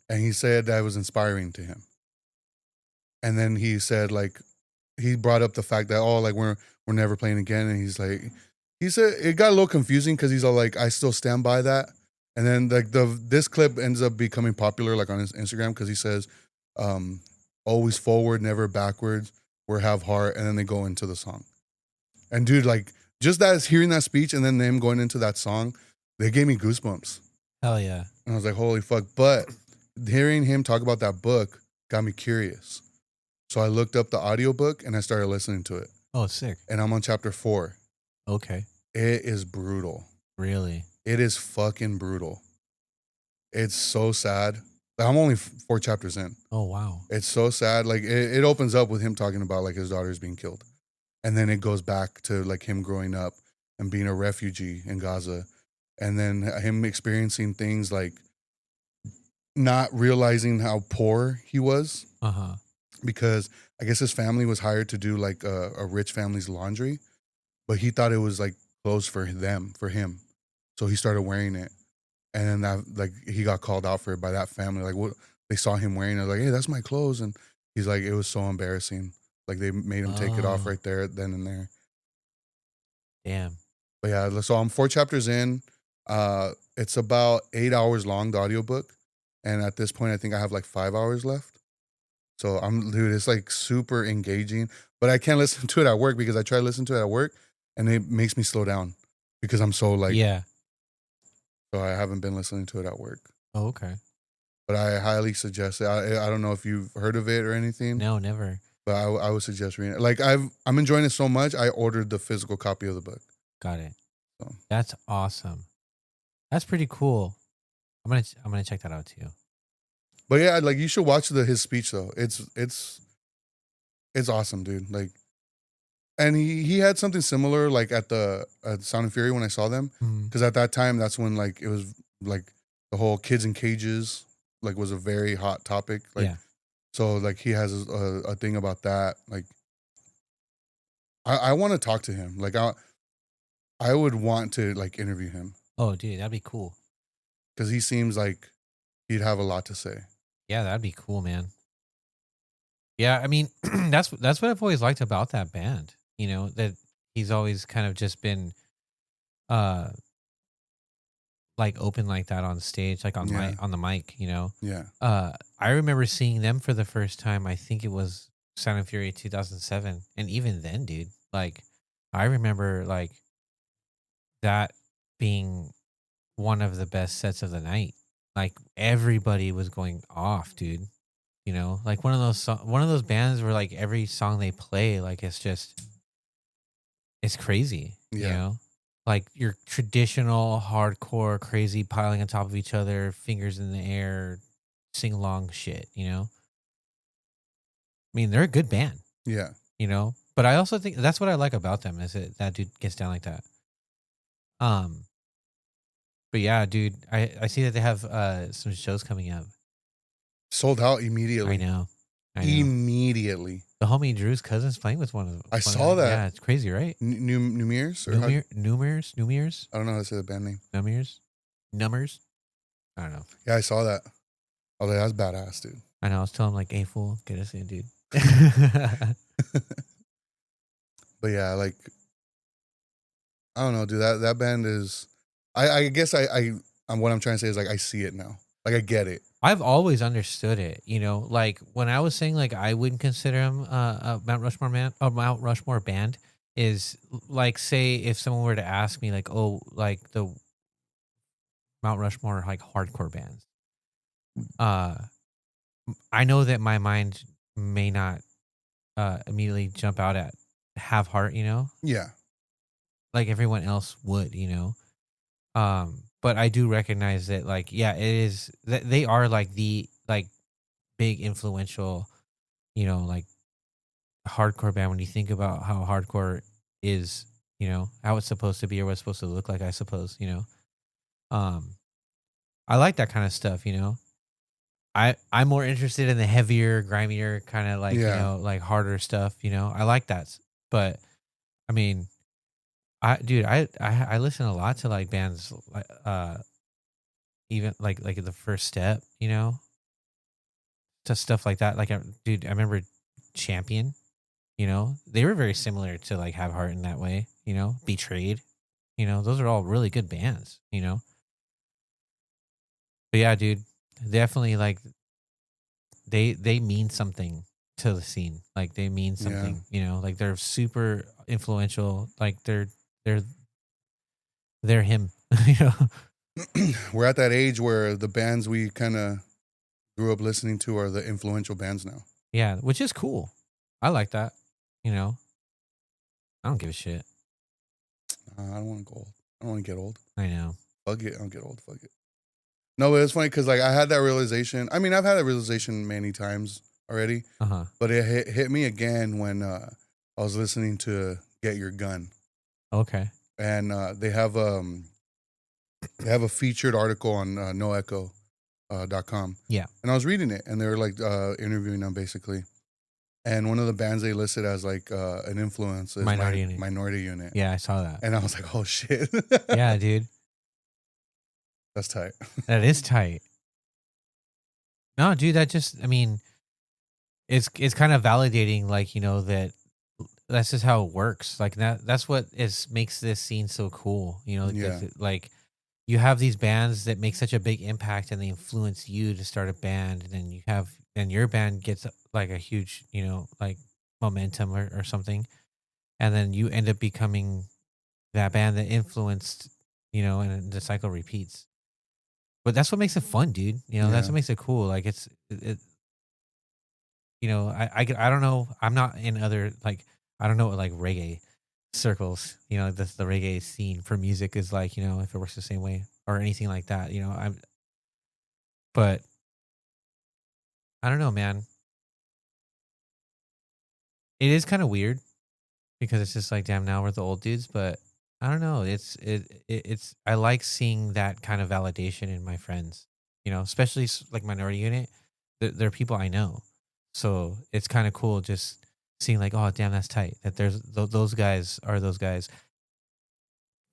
And he said that was inspiring to him. And then he said like he brought up the fact that like we're never playing again, and he said it got a little confusing because he's all like I still stand by that, and then like this clip ends up becoming popular like on his Instagram because he says, always forward, never backwards, or have heart, and then they go into the song, and dude like just hearing that speech and then them going into that song, they gave me goosebumps.
Hell yeah.
And I was like, holy fuck. But hearing him talk about that book got me curious. So I looked up the audiobook and I started listening to it.
Oh, sick.
And I'm on chapter 4.
Okay.
It is brutal.
Really?
It is fucking brutal. It's so sad. Like, I'm only 4 chapters in.
Oh, wow.
It's so sad. Like it opens up with him talking about like his daughter's being killed. And then it goes back to like him growing up and being a refugee in Gaza. And then him experiencing things like not realizing how poor he was.
Uh-huh.
Because I guess his family was hired to do like a rich family's laundry, but he thought it was like clothes for him. So he started wearing it. And then that like he got called out for it by that family. Like what they saw him wearing it, like, hey, that's my clothes. And he's like, it was so embarrassing. Like they made him take it off right there, then and there.
Damn.
But yeah, so I'm 4 chapters in. It's about 8 hours long, the audiobook. And at this point, I think I have like 5 hours left. So dude, it's like super engaging, but I can't listen to it at work because I try to listen to it at work and it makes me slow down because I'm so like,
yeah.
So I haven't been listening to it at work.
Oh, okay.
But I highly suggest it. I don't know if you've heard of it or anything.
No, never.
But I would suggest reading it. Like I'm enjoying it so much. I ordered the physical copy of the book.
Got it.
So.
That's awesome. That's pretty cool. I'm gonna check that out too.
But yeah, like you should watch his speech though. It's awesome, dude. Like, and he had something similar like at Sound and Fury when I saw them, because at that time that's when like it was like the whole kids in cages like was a very hot topic. Like, yeah. So like he has a thing about that. Like, I want to talk to him. Like I would want to like interview him.
Oh, dude, that'd be cool.
Because he seems like he'd have a lot to say.
Yeah, that'd be cool, man. Yeah, I mean, that's what I've always liked about that band. You know, that he's always kind of just been, like open like that on stage, like on the mic. You know.
Yeah.
I remember seeing them for the first time. I think it was Sound and Fury 2007, and even then, dude, like, I remember like that being one of the best sets of the night. Like everybody was going off, dude. You know, like one of those bands where like every song they play, like it's crazy. Yeah. You know, like your traditional hardcore, crazy piling on top of each other, fingers in the air, sing along shit. You know, I mean, they're a good band.
Yeah.
You know, but I also think that's what I like about them is that dude gets down like that. But yeah, dude, I see that they have some shows coming up.
Sold out immediately.
I know.
Immediately.
The homie Drew's cousin's playing with one of them.
I saw that.
Yeah, it's crazy, right?
Numirs?
Numirs?
I don't know how to say the band name.
Numbers? I don't know.
Yeah, I saw that. I was like, that's badass, dude.
I know. I was telling him, like, hey, fool, get us in, dude.
But yeah, like, I don't know, dude. That band is... I guess what I'm trying to say is, like, I see it now. Like, I get it.
I've always understood it, you know. Like when I was saying, like I wouldn't consider him a Mount Rushmore band is like, say if someone were to ask me, like, oh, like the Mount Rushmore like hardcore bands. I know that my mind may not immediately jump out at Have Heart, you know.
Yeah.
Like everyone else would, you know. But I do recognize that, like, yeah, it is that they are like the like big influential, you know, like hardcore band. When you think about how hardcore is, you know, how it's supposed to be or what it's supposed to look like, I suppose, you know. I like that kind of stuff, you know. I'm more interested in the heavier, grimier kind of like, you know, like harder stuff, you know. I like that, but I mean. I listen a lot to like bands like even like the First Step, you know, to stuff like that. Like, dude, I remember Champion. You know, they were very similar to like Have Heart in that way. You know, Betrayed. You know, those are all really good bands. You know, but yeah, dude, definitely like they mean something to the scene. Like they mean
Yeah.
something. You know, like they're super influential. Like they're him. You know.
We're at that age where the bands we kind of grew up listening to are the influential bands now.
Yeah, which is cool. I like that. You know, I don't give a shit.
I don't want to go old. I don't want to get old.
I know.
Fuck it. I don't get old. Fuck it. No, but it's funny because like I had that realization. I mean, I've had that realization many times already, but it hit me again when I was listening to Get Your Gun.
Okay.
And they have a featured article on noecho.com.
Yeah.
And I was reading it, and they were like interviewing them basically. And one of the bands they listed as like an influence is Minority Unit.
Yeah, I saw that.
And I was like, oh shit.
Yeah, dude.
That's tight.
That is tight. No, dude, that just, I mean, it's kind of validating, like, you know, that's just how it works. Like that's what makes this scene so cool. You know,
Yeah.
like you have these bands that make such a big impact and they influence you to start a band, and then your band gets like a huge, you know, like momentum or something, and then you end up becoming that band that influenced, you know, and the cycle repeats. But that's what makes it fun, dude. You know, that's
Yeah.
what makes it cool. Like it you know, I don't know. I'm not in other, like, I don't know what like reggae circles, you know, the reggae scene for music is like, you know, if it works the same way or anything like that, you know, but I don't know, man. It is kind of weird because it's just like, damn, now we're the old dudes, but I don't know. It's I like seeing that kind of validation in my friends, you know, especially like Minority Unit. They're people I know, so it's kind of cool just seeing like, oh, damn, that's tight. That there's those guys are those guys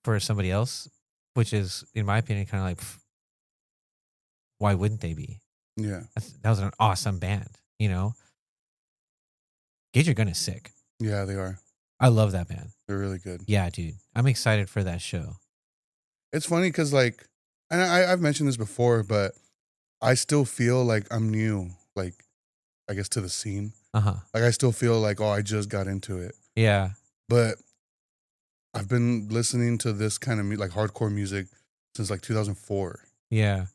for somebody else, which is, in my opinion, kind of like, why wouldn't they be?
Yeah.
That was an awesome band, you know. Get Your Gun is sick.
Yeah, they are.
I love that band.
They're really good.
Yeah, dude. I'm excited for that show.
It's funny because like, and I've mentioned this before, but I still feel like I'm new, like, I guess to the scene. Like I still feel like, oh, I just got into it.
Yeah.
But I've been listening to this kind of like hardcore music since like 2004.
Yeah.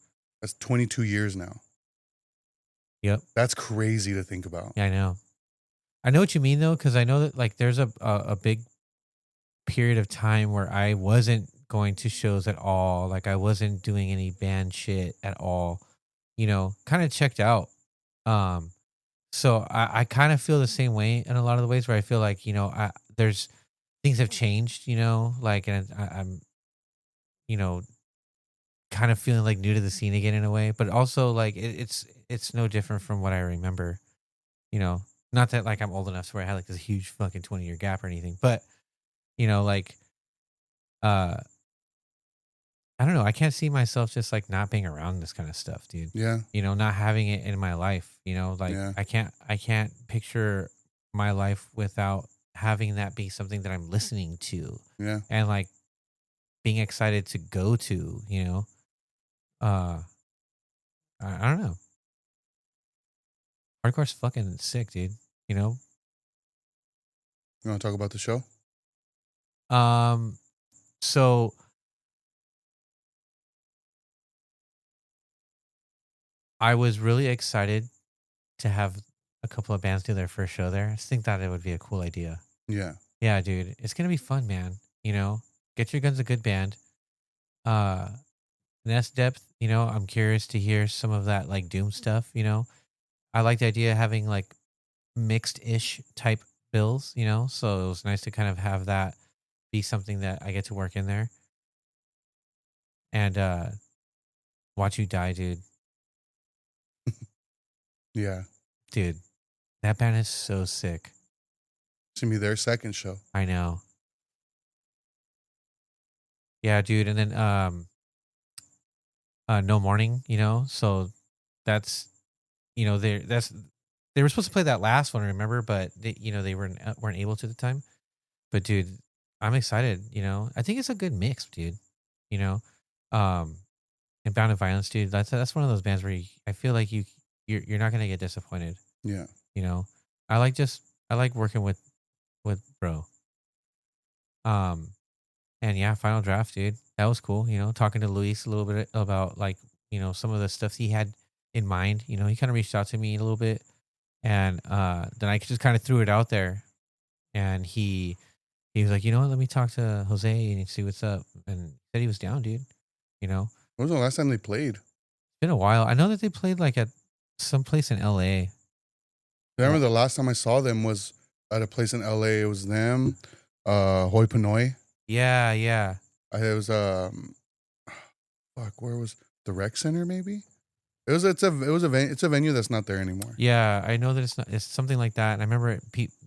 That's 22 years now.
Yep.
That's crazy to think about.
Yeah, I know. I know what you mean though, because I know that like there's a big period of time where I wasn't going to shows at all. Like I wasn't doing any band shit at all. You know, kind of checked out. So I kind of feel the same way in a lot of the ways where I feel like, you know, there's things have changed, you know, like, and I'm, you know, kind of feeling like new to the scene again in a way, but also like it's no different from what I remember, you know, not that like I'm old enough to where I had like this huge fucking 20-year gap or anything, but you know, like, I don't know. I can't see myself just like not being around this kind of stuff, dude.
Yeah.
You know, not having it in my life, you know, like
Yeah.
I can't picture my life without having that be something that I'm listening to.
Yeah.
And like being excited to go to, you know. I don't know. Hardcore's fucking sick, dude. You know?
You want to talk about the show?
So I was really excited to have a couple of bands do their first show there. I just think that it would be a cool idea.
Yeah.
Yeah, dude. It's gonna be fun, man. You know? Get Your Gun's a good band. Nest Depth, you know, I'm curious to hear some of that like Doom stuff, you know. I like the idea of having like mixed-ish type bills, you know. So it was nice to kind of have that be something that I get to work in there. And Watch You Die, dude.
Yeah.
Dude, that band is so sick.
It's gonna be their second show.
I know. Yeah, dude. And then No Morning, you know, so that's, you know, They were supposed to play that last one, remember? But they weren't able to at the time. But dude, I'm excited. I think it's a good mix, dude. You know, um, and Bound of Violence, dude. That's one of those bands where I feel like you're not gonna get disappointed.
Yeah.
You know, I like working with bro. Um, and yeah, Final Draft, dude. That was cool. Talking to Luis a little bit about like some of the stuff he had in mind. He kind of reached out to me a little bit, and then I just kind of threw it out there, and he was like, you know what, let me talk to Jose and see what's up, and said he was down, dude. It's
When was the last time they played?
been a while. I know that they played like at some place in L.A.
I remember the last time I saw them was at a place in LA. It was them, Hoi Ponoy.
Yeah, yeah.
It was fuck, where was the rec center? Maybe it's a venue that's not there anymore.
Yeah, I know that it's something like that. And I remember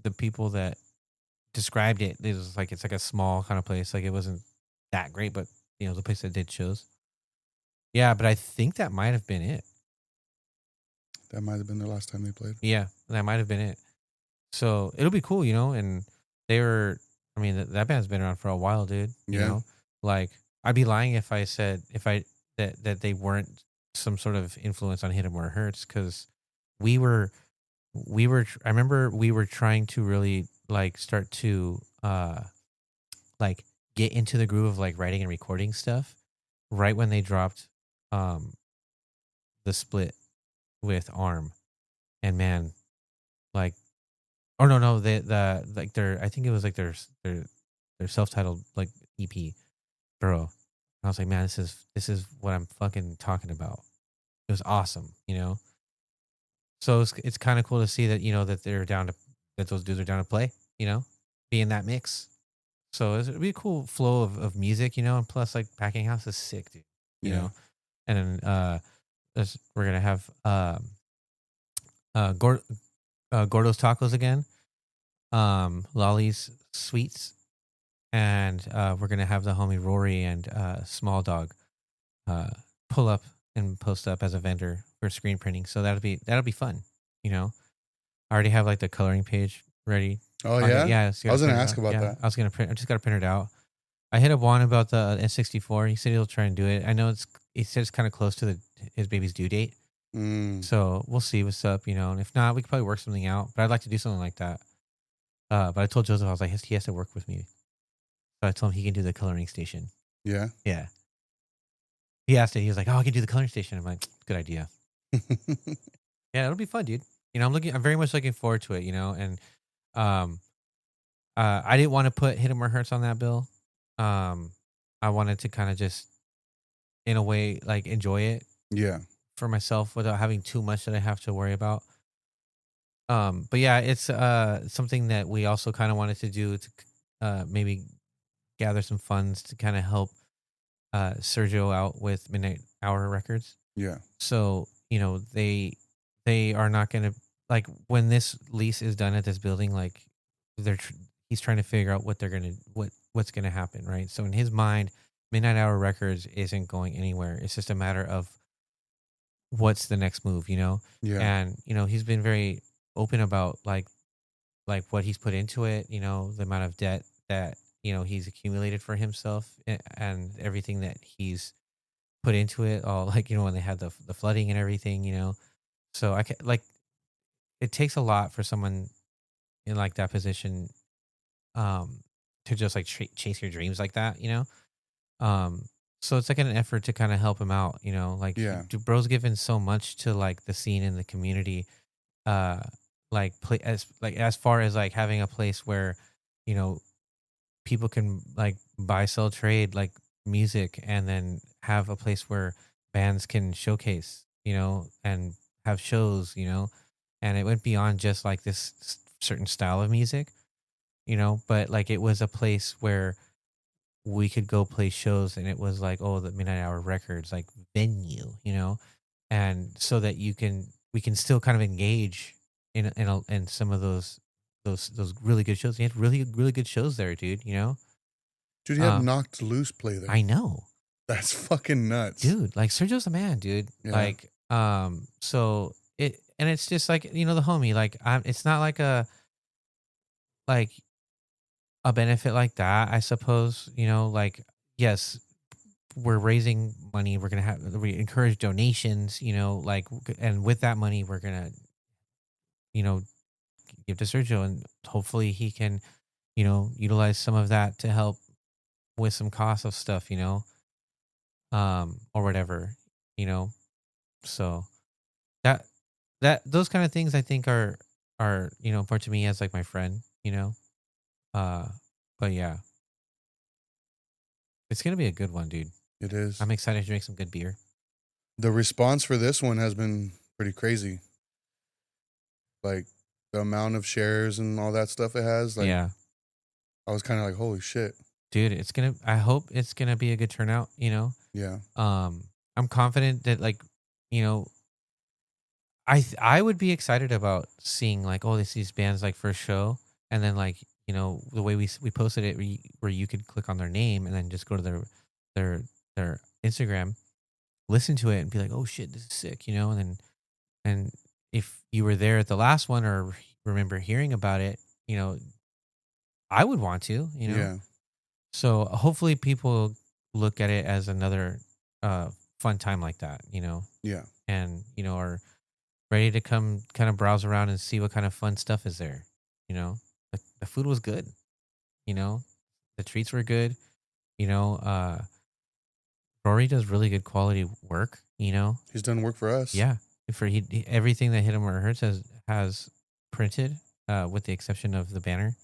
the people that described it. It was like it's like a small kind of place. Like it wasn't that great, but the place that did shows. Yeah, but I think that might have been it.
That might have been the last time they played.
Yeah, that might have been it. So it'll be cool, and they were. I mean, that band's been around for a while, dude. Like I'd be lying if I said that they weren't some sort of influence on Hit 'Em Where It Hurts, because we were. I remember we were trying to really like start to like get into the groove of like writing and recording stuff right when they dropped the split with Arm, and man, like, or no, the like their, I think it was like their self-titled like EP, bro. I was like, man, this is what I'm fucking talking about. It was awesome, So it's kind of cool to see that that that those dudes are down to play, be in that mix. So it'll be a cool flow of music, and plus like Packing House is sick, dude. You know, and then we're gonna have Gordo's Tacos again, Lolly's Sweets, and we're gonna have the homie Rory and Small Dog pull up and post up as a vendor for screen printing. So that'll be fun. I already have like the coloring page ready.
Oh yeah,
yeah.
I was gonna ask about that.
I was gonna print. I just gotta print it out. I hit up Juan about the N64. He said he'll try and do it. I know he said it's kind of close to his baby's due date. So we'll see what's up, and if not, we could probably work something out. But I'd like to do something like that. But I told Joseph, I was like, he has to work with me. So I told him he can do the coloring station.
Yeah.
Yeah. He asked it. He was like, "Oh, I can do the coloring station." I'm like, "Good idea." Yeah, it'll be fun, dude. I'm very much looking forward to it. And I didn't want to put Hit 'Em Where It Hurts on that bill. I wanted to kind of just, in a way, like enjoy it.
Yeah.
For myself without having too much that I have to worry about. But yeah, it's something that we also kind of wanted to do to maybe gather some funds to kind of help Sergio out with Midnight Hour Records.
Yeah. So,
they are not going to, like, when this lease is done at this building, like he's trying to figure out what they're going to, what's going to happen. Right. So in his mind, Midnight Hour Records isn't going anywhere. It's just a matter of what's the next move, Yeah. And, he's been very open about like what he's put into it, the amount of debt that, he's accumulated for himself and everything that he's put into it, all like, when they had the flooding and everything, so I can, like, it takes a lot for someone in like that position, to just like chase your dreams like that, so it's like an effort to kind of help him out, like, bro's given so much to like the scene in the community, like as far as like having a place where, people can like buy, sell, trade like music, and then have a place where bands can showcase, and have shows, and it went beyond just like this certain style of music, but like it was a place where we could go play shows, and it was like, oh, the Midnight Hour Records like venue, and so that we can still kind of engage in some of those really good shows. They had really good shows there, dude.
Dude, you have Knocked Loose play there.
I know.
That's fucking nuts,
dude. Like Sergio's the man, dude. Yeah. Like, so and it's just like, the homie, like, it's not like a benefit like that, I suppose, like, yes, we're raising money. We encourage donations, like, and with that money, we're going to, you know, give to Sergio, and hopefully he can, utilize some of that to help with some cost of stuff, or whatever, you know. So that those kind of things I think are important to me as like my friend, Uh, but yeah, it's gonna be a good one, dude.
It is.
I'm excited to drink some good beer.
The response for this one has been pretty crazy. Like the amount of shares and all that stuff it has. Like,
Yeah,
I was kind of like, holy shit.
dude, I hope it's gonna be a good turnout.
Yeah.
I'm confident that, like, you know, I would be excited about seeing, like, oh, these bands like first show, and then, like, the way we posted it, where you could click on their name and then just go to their Instagram, listen to it, and be like, oh shit, this is sick, and if you were there at the last one or remember hearing about it, I would want to,
Yeah.
So hopefully people look at it as another fun time like that,
Yeah.
and are ready to come kind of browse around and see what kind of fun stuff is there. The food was good. The treats were good. Rory does really good quality work.
He's done work for us.
Yeah, for everything that Hit 'Em Where It Hurts has printed, with the exception of the banner.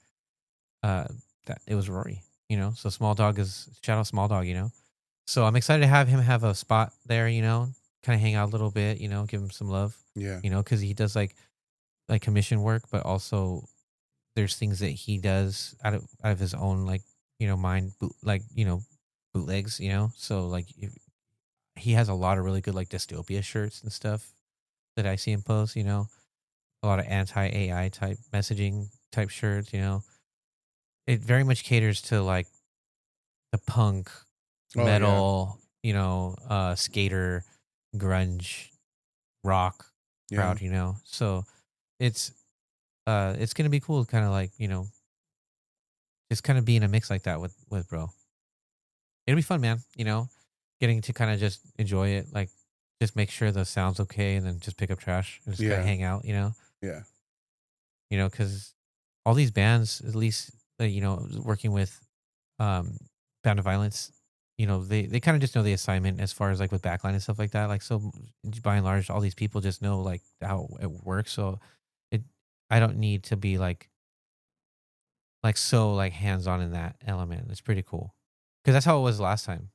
That it was Rory. So Small Dog is shout out Small Dog. So I'm excited to have him have a spot there. Kind of hang out a little bit. Give him some love.
Yeah.
Because he does like commission work, but also there's things that he does out of his own, like, mind, bootlegs. So like he has a lot of really good like dystopia shirts and stuff that I see him post. A lot of anti-AI type messaging type shirts. It very much caters to like the punk, metal, skater, grunge, rock crowd. So it's gonna be cool, kind of like, just kind of be in a mix like that with bro. It'll be fun, man. Getting to kind of just enjoy it, like just make sure the sound's okay, and then just pick up trash and just kind of hang out.
Yeah.
Because all these bands, at least, working with Bound of Violence, they kind of just know the assignment as far as like with backline and stuff like that. Like, so by and large, all these people just know like how it works. So I don't need to be like so like hands on in that element. It's pretty cool because that's how it was last time.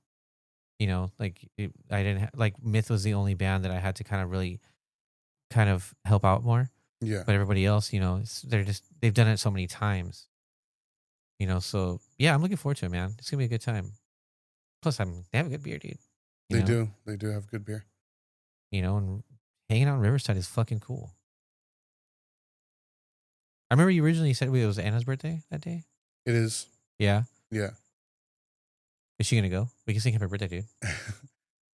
Like I didn't like Myth was the only band that I had to kind of really kind of help out more.
Yeah.
But everybody else, they've done it so many times. So yeah, I'm looking forward to it, man. It's gonna be a good time. Plus, they have a good beer, dude.
They do have good beer.
And hanging out in Riverside is fucking cool. I remember you originally said it was Anna's birthday that day.
It is.
Yeah.
Yeah.
Is she gonna go? We can sing happy birthday, dude.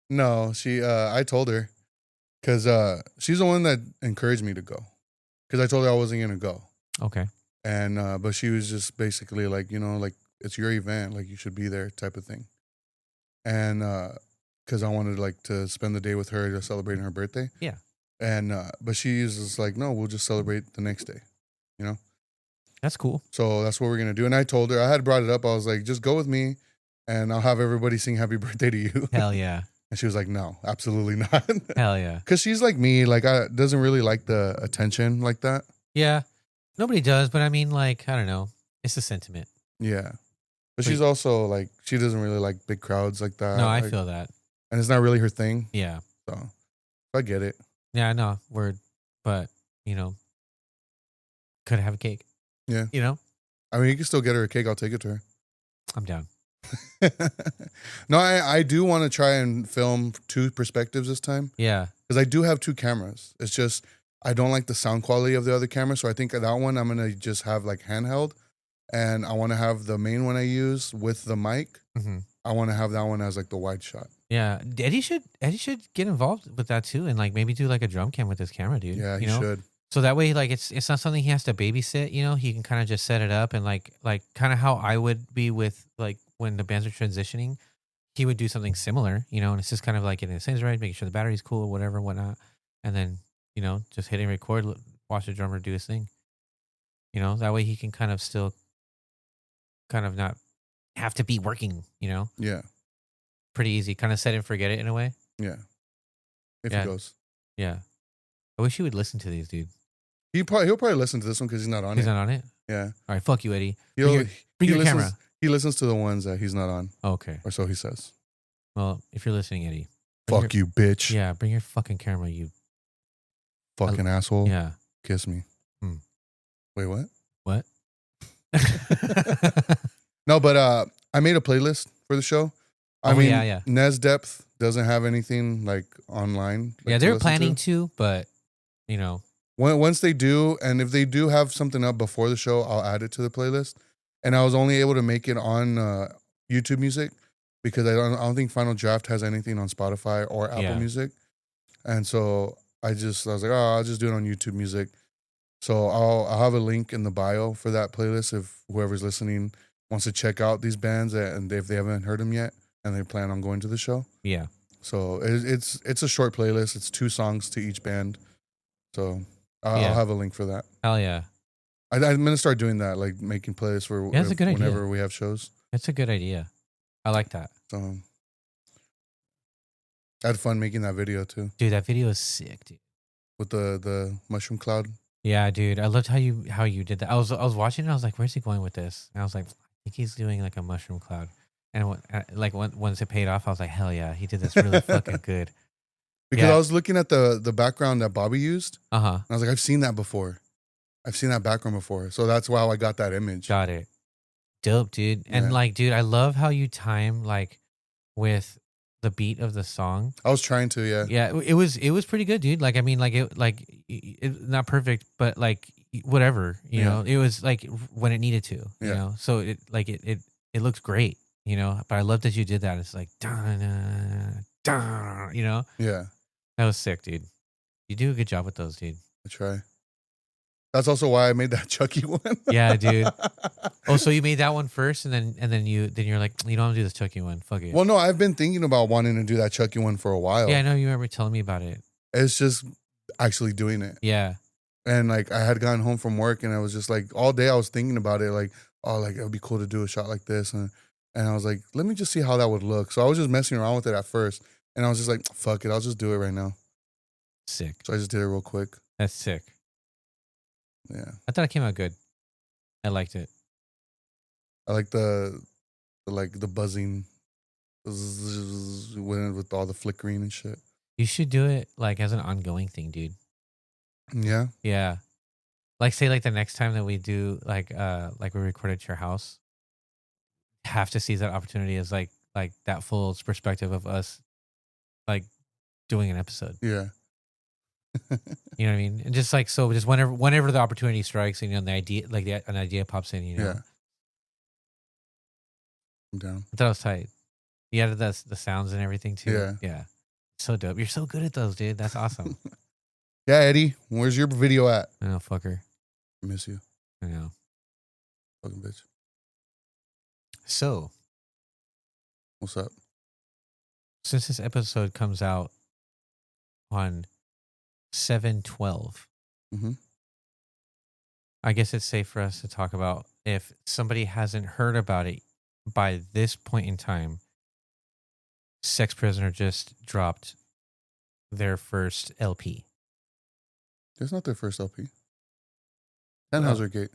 No, I told her because she's the one that encouraged me to go because I told her I wasn't gonna go.
Okay.
And but she was just basically like, like it's your event, like you should be there, type of thing. And because I wanted like to spend the day with her, just celebrating her birthday.
Yeah.
And but she was just like, no, we'll just celebrate the next day.
That's cool.
So that's what we're gonna do. And I told her, I had brought it up. I was like, just go with me, and I'll have everybody sing happy birthday to you.
Hell yeah.
And she was like, no, absolutely not.
Hell yeah.
Because she's like me, like doesn't really like the attention like that.
Yeah. Nobody does, but I mean, like, I don't know. It's a sentiment.
Yeah. But she's also like, she doesn't really like big crowds like that.
No, I
like,
feel that.
And it's not really her thing.
Yeah.
So I get it.
Yeah, no, word. But, could have a cake.
Yeah.
I
mean, you can still get her a cake. I'll take it to her.
I'm down.
No, I do want to try and film two perspectives this time.
Yeah.
Because I do have two cameras. It's just, I don't like the sound quality of the other camera. So I think that one I'm going to just have like handheld. And I want to have the main one I use with the mic.
Mm-hmm.
I want to have that one as like the wide shot.
Yeah, Eddie should get involved with that too, and like maybe do like a drum cam with his camera, dude.
Yeah, he
you know?
should.
So that way, like it's not something he has to babysit. You know, he can kind of just set it up and like kind of how I would be with like when the bands are transitioning. He would do something similar, you know, and it's just kind of like getting the things right, making sure the battery's cool, whatever, whatnot, and then you know just hitting record, watch the drummer do his thing. You know, that way he can kind of still kind of not have to be working. You know,
Yeah.
pretty easy, kind of set and forget it in a way.
Yeah. If
Yeah.
he goes.
Yeah, I wish you would listen to these, dude.
He'll probably listen to this one because he's not on
He's
it.
not on it.
Yeah.
All right, fuck you, Eddie.
Bring
your camera.
He listens to the ones that he's not on.
Okay.
Or so he says.
Well, if you're listening, Eddie.
Fuck you, bitch.
Yeah, bring your fucking camera, you.
Fucking asshole.
Yeah.
Kiss me. Wait, what?
What?
No, but I made a playlist for the show. I mean,
yeah.
Nez Depth doesn't have anything like online. Like,
yeah, they're planning to, but you know,
once they do, and if they do have something up before the show, I'll add it to the playlist. And I was only able to make it on YouTube Music because I don't think Final Draft has anything on Spotify or Apple Music. And so I was like, I'll just do it on YouTube Music. So I'll have a link in the bio for that playlist if whoever's listening wants to check out these bands and if they haven't heard them yet and they plan on going to the show.
Yeah.
So it's a short playlist. It's 2 songs to each band. So I'll have a link for that.
Hell yeah.
I'm going to start doing that, like making playlists for
that's a good
whenever
idea.
we have shows.
It's a good idea. I like that.
So I had fun making that video too.
Dude, that video is sick, dude.
With the mushroom cloud.
Yeah, dude. I loved how you did that. I was watching it, I was like, where's he going with this? And I was like, I think he's doing like a mushroom cloud. And once it paid off, I was like, hell yeah, he did this really fucking good.
Because I was looking at the background that Bobby used.
Uh-huh.
And I was like, I've seen that before. I've seen that background before. So that's why I got that image.
Got it. Dope, dude. And like, dude, I love how you time like with the beat of the song.
I was trying to, yeah.
Yeah, it was pretty good, dude. Like, I mean, like it not perfect, but like whatever, you know. It was like when it needed to, you know. So it looked great, you know. But I love that you did that. It's like you know.
Yeah.
That was sick, dude. You do a good job with those, dude.
I try. That's also why I made that Chucky one.
Yeah, dude. Oh, so you made that one first, and then you're like, you don't want to do this Chucky one. Fuck it.
Well, no, I've been thinking about wanting to do that Chucky one for a while.
Yeah, I know you remember telling me about it.
It's just actually doing it.
Yeah.
And like I had gotten home from work, and I was just like all day I was thinking about it, like, oh, like it would be cool to do a shot like this, and I was like, let me just see how that would look. So I was just messing around with it at first, and I was just like, fuck it, I'll just do it right now.
Sick.
So I just did it real quick.
That's sick.
Yeah.
I thought it came out good. I liked it.
I like the buzzing with all the flickering and shit.
You should do it like as an ongoing thing, dude.
Yeah.
Yeah. Like say like the next time that we do like we record at your house, have to seize that opportunity as like that full perspective of us like doing an episode.
Yeah.
You know what I mean? And just like so just whenever the opportunity strikes and you know the idea like an idea pops in, you know.
Yeah. I'm down.
I thought it was tight. You added the sounds and everything too.
Yeah.
Yeah. So dope. You're so good at those, dude. That's awesome.
Yeah, Eddie, where's your video at?
I know, fucker.
I miss you.
I know.
Fucking bitch.
So,
what's up?
Since this episode comes out on 7/12, I guess it's safe for us to talk about if somebody hasn't heard about it by this point in time. Sex Prisoner just dropped their first LP.
It's not their first LP. Tannhauser Gate.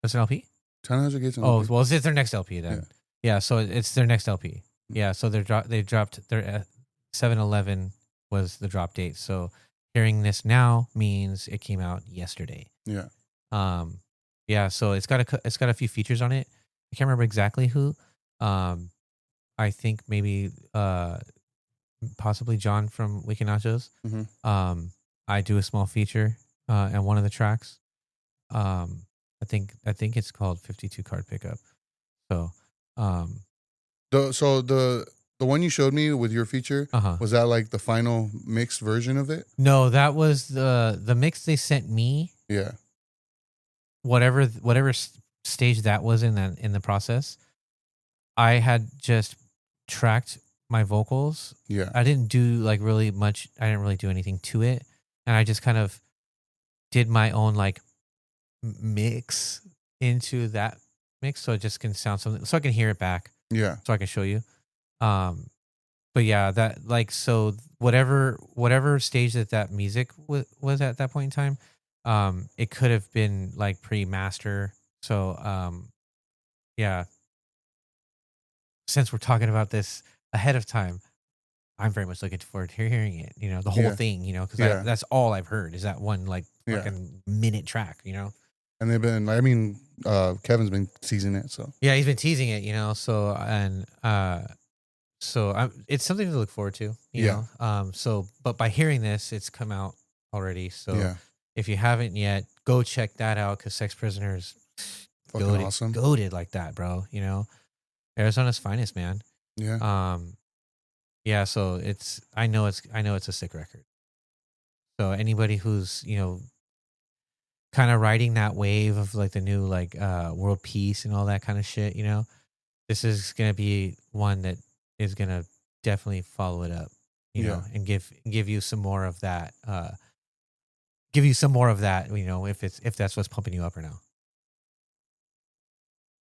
That's an LP?
Tannhauser Gate's an
LP.
LP.
Well, it's their next LP then. Yeah, so it's their next LP. Yeah, so they dropped their 7/11 was the drop date. So hearing this now means it came out yesterday.
Yeah.
Yeah, so it's got a few features on it. I can't remember exactly who. I think maybe possibly John from Weekend Nachos. I do a small feature on one of the tracks. I think it's called 52 Card Pickup. So
The one you showed me with your feature,
Uh-huh.
was that like the final mixed version of it?
No, that was the mix they sent me.
Yeah.
Whatever stage that was in the process, I had just tracked my vocals.
Yeah.
I didn't do like really much. I didn't really do anything to it, and I just kind of did my own like mix into that mix, so it just can sound something, so I can hear it back,
Yeah.
so I can show you. Um, but yeah, that like so whatever stage that music was at that point in time, it could have been like pre-master. So yeah, since we're talking about this ahead of time, I'm very much looking forward to hearing it. You know, the whole
Yeah.
thing. You know, because
Yeah.
that's all I've heard is that one like
Yeah.
fucking minute track. You know.
And they've been, I mean, Kevin's been teasing it, so.
Yeah, he's been teasing it. You know, so and so it's something to look forward to. You
Yeah.
know. So but by hearing this, it's come out already. So
Yeah.
if you haven't yet, go check that out because Sex Prisoners
Fucking awesome.
goated like that, bro. You know, Arizona's finest, man.
Yeah.
Yeah, so I know it's a sick record. So anybody who's, you know, kind of riding that wave of like the new like world peace and all that kind of shit, you know, this is going to be one that is going to definitely follow it up, you know, and give you some more of that you know, if that's what's pumping you up right now.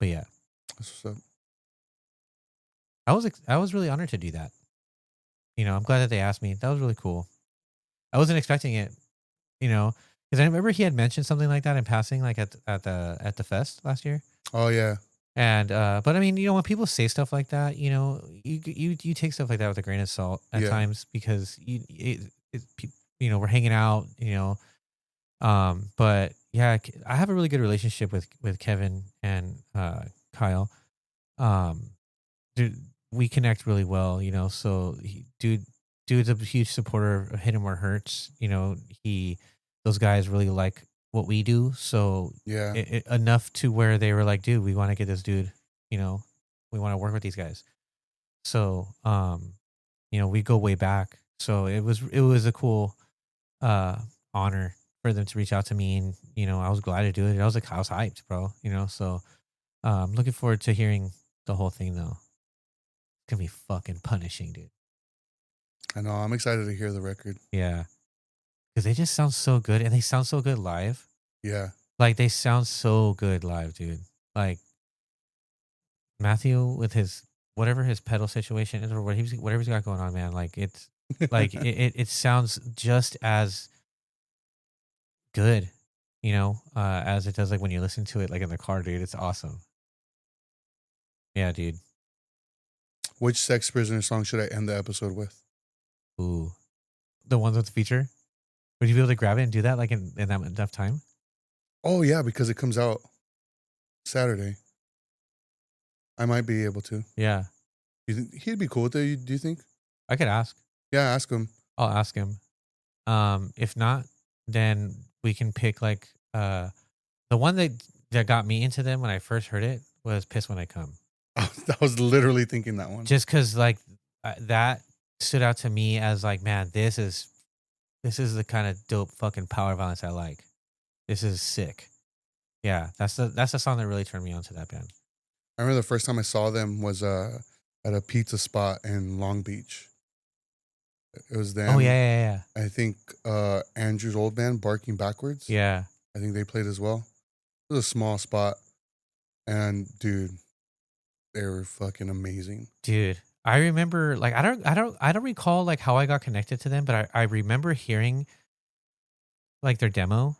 But yeah.
That's what's up.
I was really honored to do that. You know, I'm glad that they asked me. That was really cool. I wasn't expecting it, you know, because I remember he had mentioned something like that in passing, like at the fest last year.
Oh yeah.
And but I mean, you know, when people say stuff like that, you know, you take stuff like that with a grain of salt at times because you know, we're hanging out, you know. But yeah, I have a really good relationship with Kevin and Kyle. Dude, we connect really well, you know. So dude's a huge supporter of Hit 'Em Where It Hurts. You know, those guys really like what we do. So
Yeah.
Enough to where they were like, dude, we want to get this dude. You know, we want to work with these guys. So you know, we go way back. So it was a cool honor for them to reach out to me, and you know, I was glad to do it. I was hyped, bro. You know, so looking forward to hearing the whole thing though. It's gonna be fucking punishing, dude.
I know. I'm excited to hear the record.
Yeah, because they just sound so good, and they sound so good live.
Yeah.
Like they sound so good live, dude. Like Matthew with his whatever his pedal situation is, or whatever he's got going on, man. Like it's like it sounds just as good, you know, as it does like when you listen to it like in the car, dude. It's awesome. Yeah, dude.
Which Sex Prisoner song should I end the episode with?
Ooh, the ones with the feature. Would you be able to grab it and do that like in that enough time?
Oh yeah, because it comes out Saturday. I might be able to.
Yeah,
He'd be cool with it. Do you think?
I could ask.
Yeah, ask him.
I'll ask him. If not, then we can pick like the one that got me into them when I first heard it was "Piss When I Come."
I was literally thinking that one.
Just because like that stood out to me as like, man, this is the kind of dope fucking power violence I like. This is sick. Yeah, that's the song that really turned me on to that band.
I remember the first time I saw them was at a pizza spot in Long Beach. It was them.
Oh yeah.
I think Andrew's old band, Barking Backwards.
Yeah.
I think they played as well. It was a small spot, and dude, they were fucking amazing.
Dude, I remember like I don't recall like how I got connected to them, but I remember hearing like their demo,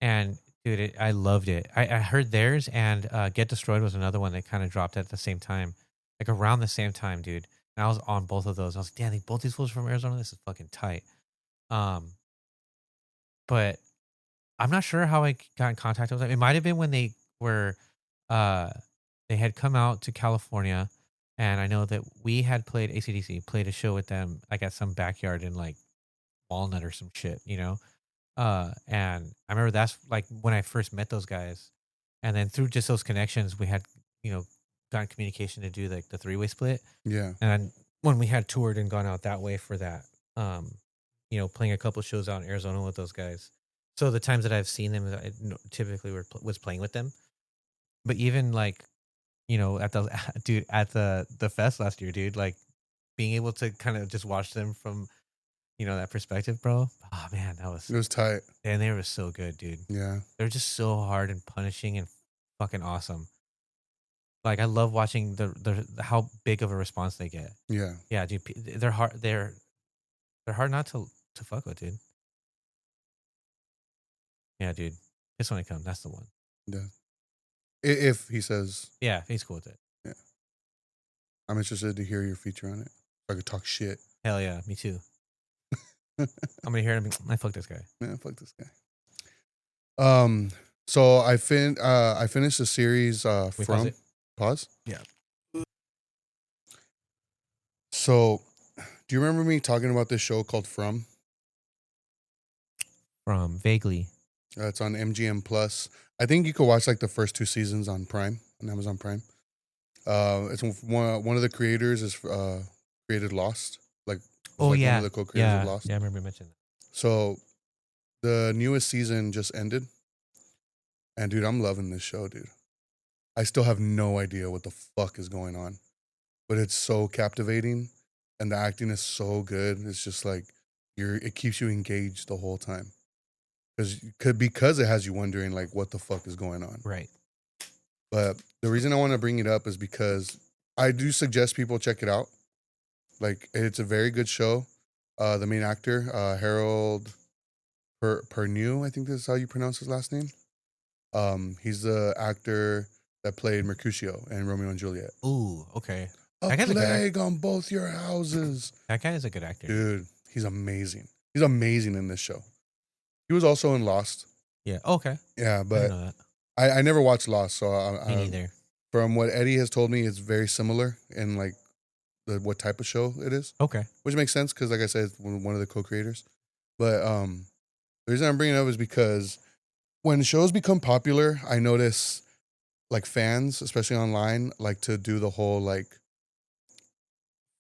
and dude, I loved it. I heard theirs, and Get Destroyed was another one that kind of dropped at the same time, like around the same time, dude. And I was on both of those. I was like, damn, both these fools are from Arizona. This is fucking tight. But I'm not sure how I got in contact with them. It might have been when they were, they had come out to California, and I know that we had played AC/DC, played a show with them, like at some backyard in like Walnut or some shit, you know. And I remember that's like when I first met those guys, and then through just those connections, we had, you know, gotten communication to do like the 3-way split.
Yeah.
And when we had toured and gone out that way for that, playing a couple shows out in Arizona with those guys. So the times that I've seen them, I typically was playing with them. But even like, at the dude at the fest last year, dude, like being able to kind of just watch them from, that perspective, bro. Oh man,
It was tight.
and they were so good, dude.
Yeah.
They're just so hard and punishing and fucking awesome. Like I love watching the how big of a response they get.
Yeah.
Yeah, dude, they're hard. They're hard not to fuck with, dude. Yeah, dude. It's when it comes. That's the one.
Yeah. If he says,
Yeah, he's cool with it.
yeah. I'm interested to hear your feature on it. I could talk shit.
Hell yeah, me too. I'm gonna hear him. I fuck this guy.
Yeah, fuck this guy. So I finished the series
Wait,
from pause.
Yeah.
So, do you remember me talking about this show called From?
From vaguely.
It's on MGM Plus. I think you could watch like the first 2 seasons on Prime, on Amazon Prime. It's one of the creators is created Lost. One of the co-creators of Lost.
Yeah, I remember you mentioning that.
So, the newest season just ended, and dude, I'm loving this show, dude. I still have no idea what the fuck is going on, but it's so captivating, and the acting is so good. It's just like it keeps you engaged the whole time, because it has you wondering like what the fuck is going on.
Right.
But the reason I want to bring it up is because I do suggest people check it out. Like, it's a very good show. The main actor, Harold Pernew, I think this is how you pronounce his last name. He's the actor that played Mercutio in Romeo and Juliet.
Ooh, okay.
A plague on both your houses.
That guy is a good actor.
Dude, he's amazing. He's amazing in this show. He was also in Lost.
Yeah. Okay.
Yeah,
I
but
didn't know that.
I never watched Lost, so
Me neither.
From what Eddie has told me, it's very similar in like what type of show it is.
Okay.
Which makes sense because, like I said, it's one of the co-creators. But the reason I'm bringing it up is because when shows become popular, I notice like fans, especially online, like to do the whole like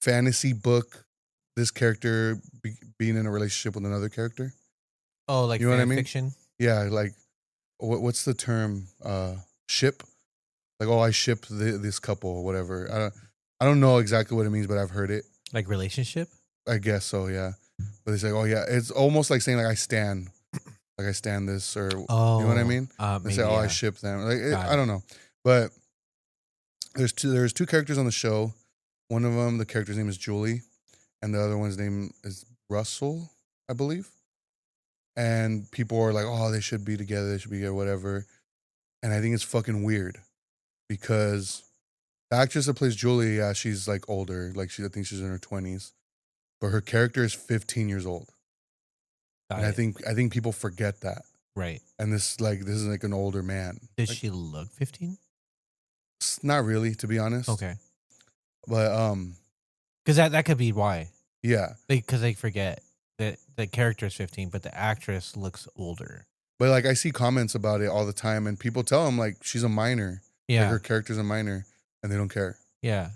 fantasy book, this character being in a relationship with another character.
Oh, like
you know what I mean?
fiction?
Yeah, like what's the term? Ship. Like, oh, I ship this couple or whatever. I don't know exactly what it means, but I've heard it.
Like relationship?
I guess so, yeah. But they say, oh yeah, it's almost like saying like I stand this, or you know what I mean? They say, oh, I ship them. Like I don't know, but there's two characters on the show. One of them, the character's name is Julie, and the other one's name is Russell, I believe. And people are like, oh, they should be together, whatever. And I think it's fucking weird because the actress that plays Julie, yeah, she's like older, like I think she's in her 20s, but her character is 15 years old. And I think people forget that.
Right.
And this is like an older man.
Does
like,
she look 15?
Not really, to be honest.
Okay.
But
because that could be why.
Yeah.
Because they forget that the character is 15, but the actress looks older.
But like I see comments about it all the time, and people tell them like she's a minor.
Yeah.
Like, her character's a minor, and they don't care.
Yeah.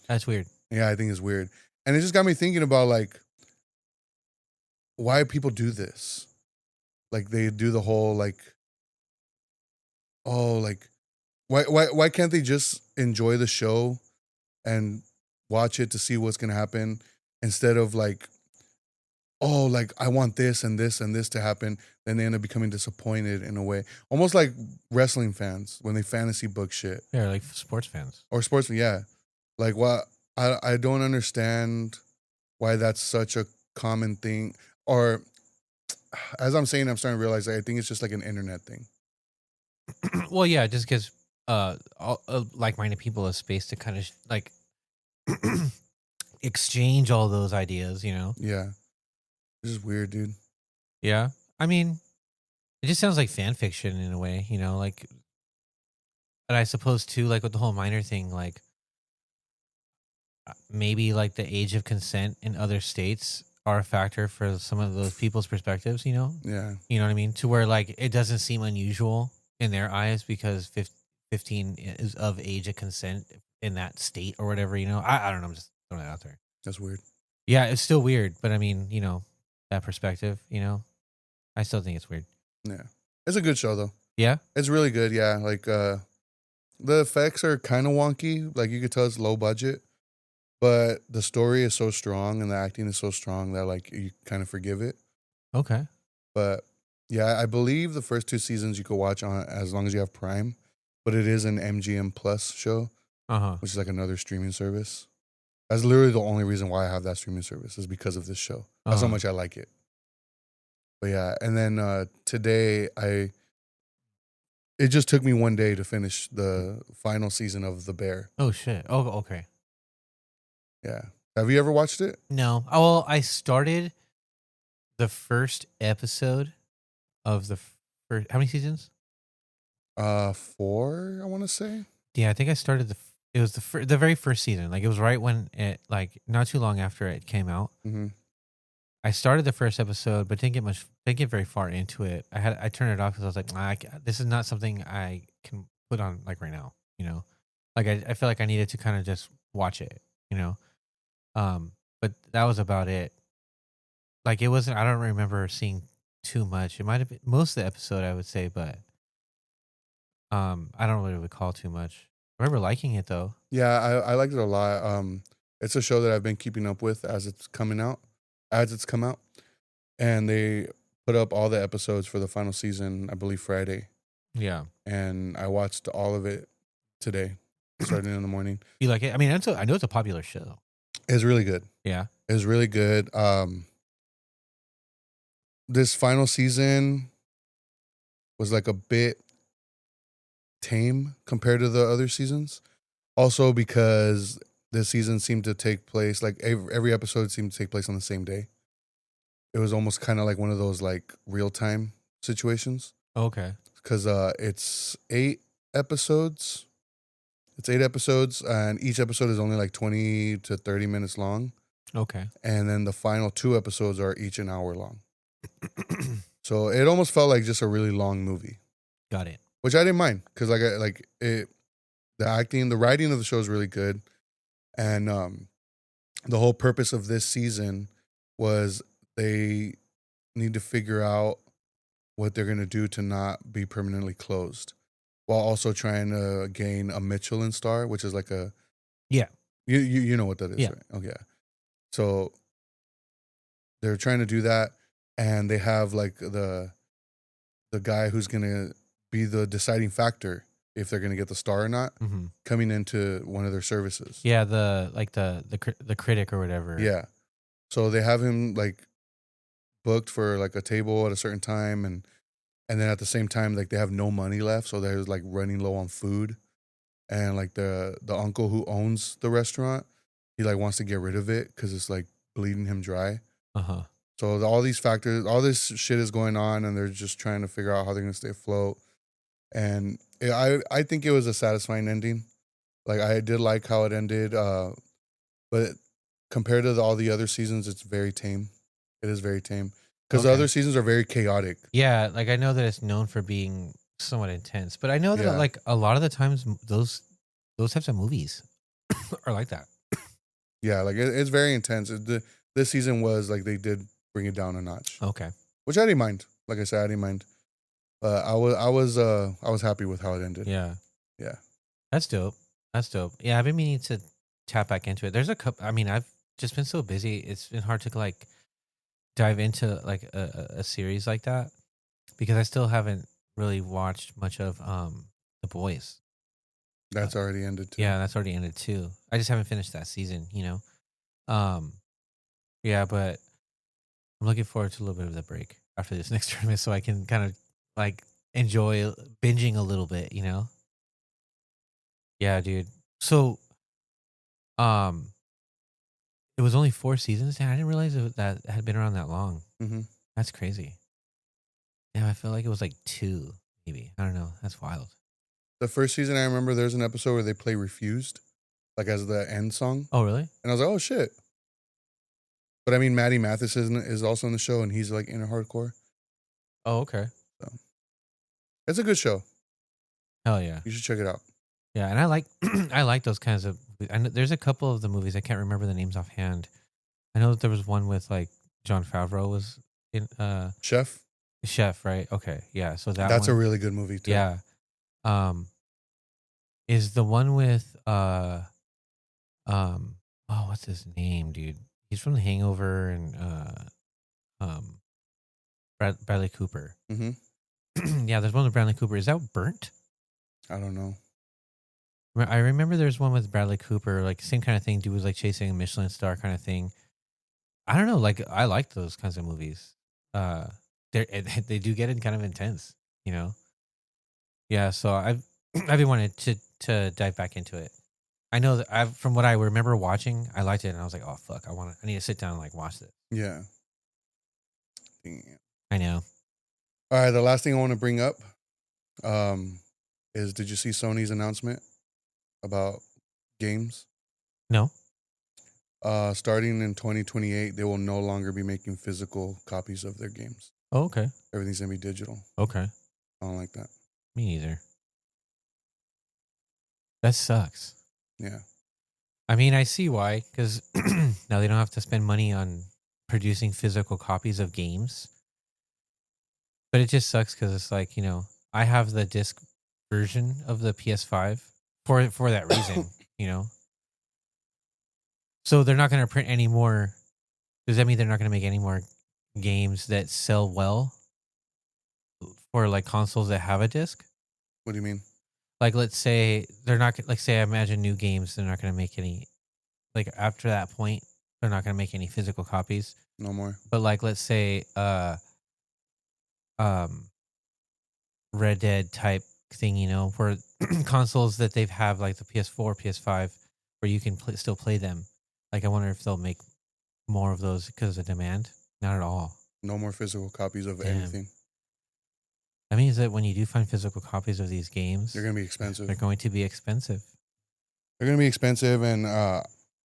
That's weird.
Yeah, I think it's weird. And it just got me thinking about like why people do this. Like they do the whole like, oh, like why can't they just enjoy the show and watch it to see what's gonna happen instead of like, oh, like I want this and this and this to happen, then they end up becoming disappointed in a way. Almost like wrestling fans when they fantasy book shit.
Yeah, like sports fans.
Or sports, yeah. Like what I don't understand why that's such a common thing. Or as I'm saying, I'm starting to realize I think it's just like an internet thing.
Well, yeah, just because like-minded people have space to kind of like exchange all those ideas, you know?
Yeah. This is weird, dude.
Yeah. I mean, it just sounds like fan fiction in a way, you know, like, and I suppose too, like with the whole minor thing, like maybe like the age of consent in other states are a factor for some of those people's perspectives, you know?
Yeah.
You know what I mean? To where like it doesn't seem unusual in their eyes because 15 is of age of consent in that state or whatever. You know, I don't know. I'm just throwing it out there.
That's weird.
Yeah, it's still weird, but I mean, you know, that perspective. You know, I still think it's weird.
Yeah, it's a good show though.
Yeah.
It's really good. Yeah, like the effects are kind of wonky. Like you could tell it's low budget, but the story is so strong and the acting is so strong that like you kind of forgive it.
Okay.
But yeah, I believe the first 2 seasons you could watch on as long as you have Prime, but it is an MGM Plus show, which is like another streaming service. That's literally the only reason why I have that streaming service is because of this show. That's how much I like it. But yeah, and then today it just took me one day to finish the final season of The Bear.
Oh shit. Oh, okay.
Yeah. Have you ever watched it?
No. Oh, well, I started the first episode of the first. How many seasons?
4, I want to say.
Yeah, I think I started it was the very first season. Like it was right when it, like not too long after it came out.
Mm-hmm.
I started the first episode, but didn't get very far into it. I turned it off because I was like, this is not something I can put on like right now. You know, like I feel like I needed to kind of just watch it. You know, but that was about it. Like it wasn't. I don't remember seeing too much. It might have been most of the episode, I would say, but I don't really recall too much. I remember liking it though.
Yeah, I liked it a lot. It's a show that I've been keeping up with as it's come out. And they put up all the episodes for the final season, I believe Friday.
Yeah.
And I watched all of it today, starting in the morning.
You like it? I mean, I know it's a popular show.
It's really good.
Yeah.
It was really good. This final season was like a bit tame compared to the other seasons. Also because this season seemed to take place, like every episode seemed to take place on the same day. It was almost kind of like one of those like real-time situations.
Okay.
Because it's 8 episodes. It's 8 episodes, and each episode is only like 20 to 30 minutes long.
Okay.
And then the final 2 episodes are each an hour long. So it almost felt like just a really long movie.
Got it.
Which I didn't mind because the acting, the writing of the show is really good, and the whole purpose of this season was they need to figure out what they're gonna do to not be permanently closed, while also trying to gain a Michelin star, which is like a you know what that is, right? Okay, so they're trying to do that, and they have like the guy who's gonna be the deciding factor if they're gonna get the star or not, coming into one of their services.
Yeah, the critic or whatever.
Yeah, so they have him like booked for like a table at a certain time, and then at the same time like they have no money left, so they're like running low on food, and like the uncle who owns the restaurant, he like wants to get rid of it because it's like bleeding him dry. So all these factors, all this shit is going on, and they're just trying to figure out how they're gonna stay afloat. And I think it was a satisfying ending. Like I did like how it ended, but compared to all the other seasons, it's very tame. It is very tame because the other seasons are very chaotic.
Yeah, like I know that it's known for being somewhat intense, but I know that like a lot of the times those types of movies are like that.
Yeah, like it's very intense. This season was like they did bring it down a notch.
Okay,
which I didn't mind. Like I said, I didn't mind. I was happy with how it ended.
Yeah.
That's
dope. Yeah, I've been meaning to tap back into it. There's a couple. I mean, I've just been so busy. It's been hard to like dive into like a series like that because I still haven't really watched much of The Boys.
That's already ended too.
Yeah, that's already ended too. I just haven't finished that season. You know. Yeah, but I'm looking forward to a little bit of the break after this next tournament, so I can kind of like enjoy binging a little bit, you know? Yeah, dude. So, it was only 4 seasons. And I didn't realize that it had been around that long.
Mm-hmm.
That's crazy. Yeah, I feel like it was like 2, maybe. I don't know. That's wild.
The first season, I remember there's an episode where they play "Refused," like as the end song.
Oh, really?
And I was like, oh shit. But I mean, Maddie Mathis is also in the show, and he's like in a hardcore.
Oh, okay.
So it's a good show.
Hell yeah.
You should check it out.
Yeah, and I like I like those kinds of. I know there's a couple of the movies I can't remember the names offhand. I know that there was one with like John Favreau was in
Chef.
Chef, right? Okay, yeah. So that
That's a
one,
really good movie too.
yeah, um, is the one with um, oh, what's his name, dude? He's from The Hangover and um, Bradley Cooper.
Hmm.
Yeah, there's one with Bradley Cooper. Is that Burnt?
I don't know.
I remember there's one with Bradley Cooper, like same kind of thing. Dude was like chasing a Michelin star kind of thing. I don't know, like I like those kinds of movies. They do get it kind of intense, you know. Yeah, so I've been wanting to dive back into it. I know that from what I remember watching, I liked it, and I was like, oh fuck, I need to sit down and like watch this.
Yeah. Damn.
I know.
All right. The last thing I want to bring up um, is, did you see Sony's announcement about games?
No.
Starting in 2028, they will no longer be making physical copies of their games.
Oh, okay.
Everything's gonna be digital.
Okay.
I don't like that.
Me neither. That sucks.
Yeah.
I mean, I see why, because now they don't have to spend money on producing physical copies of games. But it just sucks because it's like, I have the disc version of the PS5 for that reason, you know. So they're not going to print any more. Does that mean they're not going to make any more games that sell well for like consoles that have a disc?
What do you mean?
Like, let's say they're not like say I imagine new games. They're not going to make any like after that point. They're not going to make any physical copies.
No more.
But like, let's say Red Dead type thing, where consoles that they've have like the PS4, PS5, where you can still play them. Like, I wonder if they'll make more of those because of demand. Not at all.
No more physical copies of
Damn.
anything.
That means that when you do find physical copies of these games,
They're gonna be expensive.
They're going to be expensive.
They're gonna be expensive, and I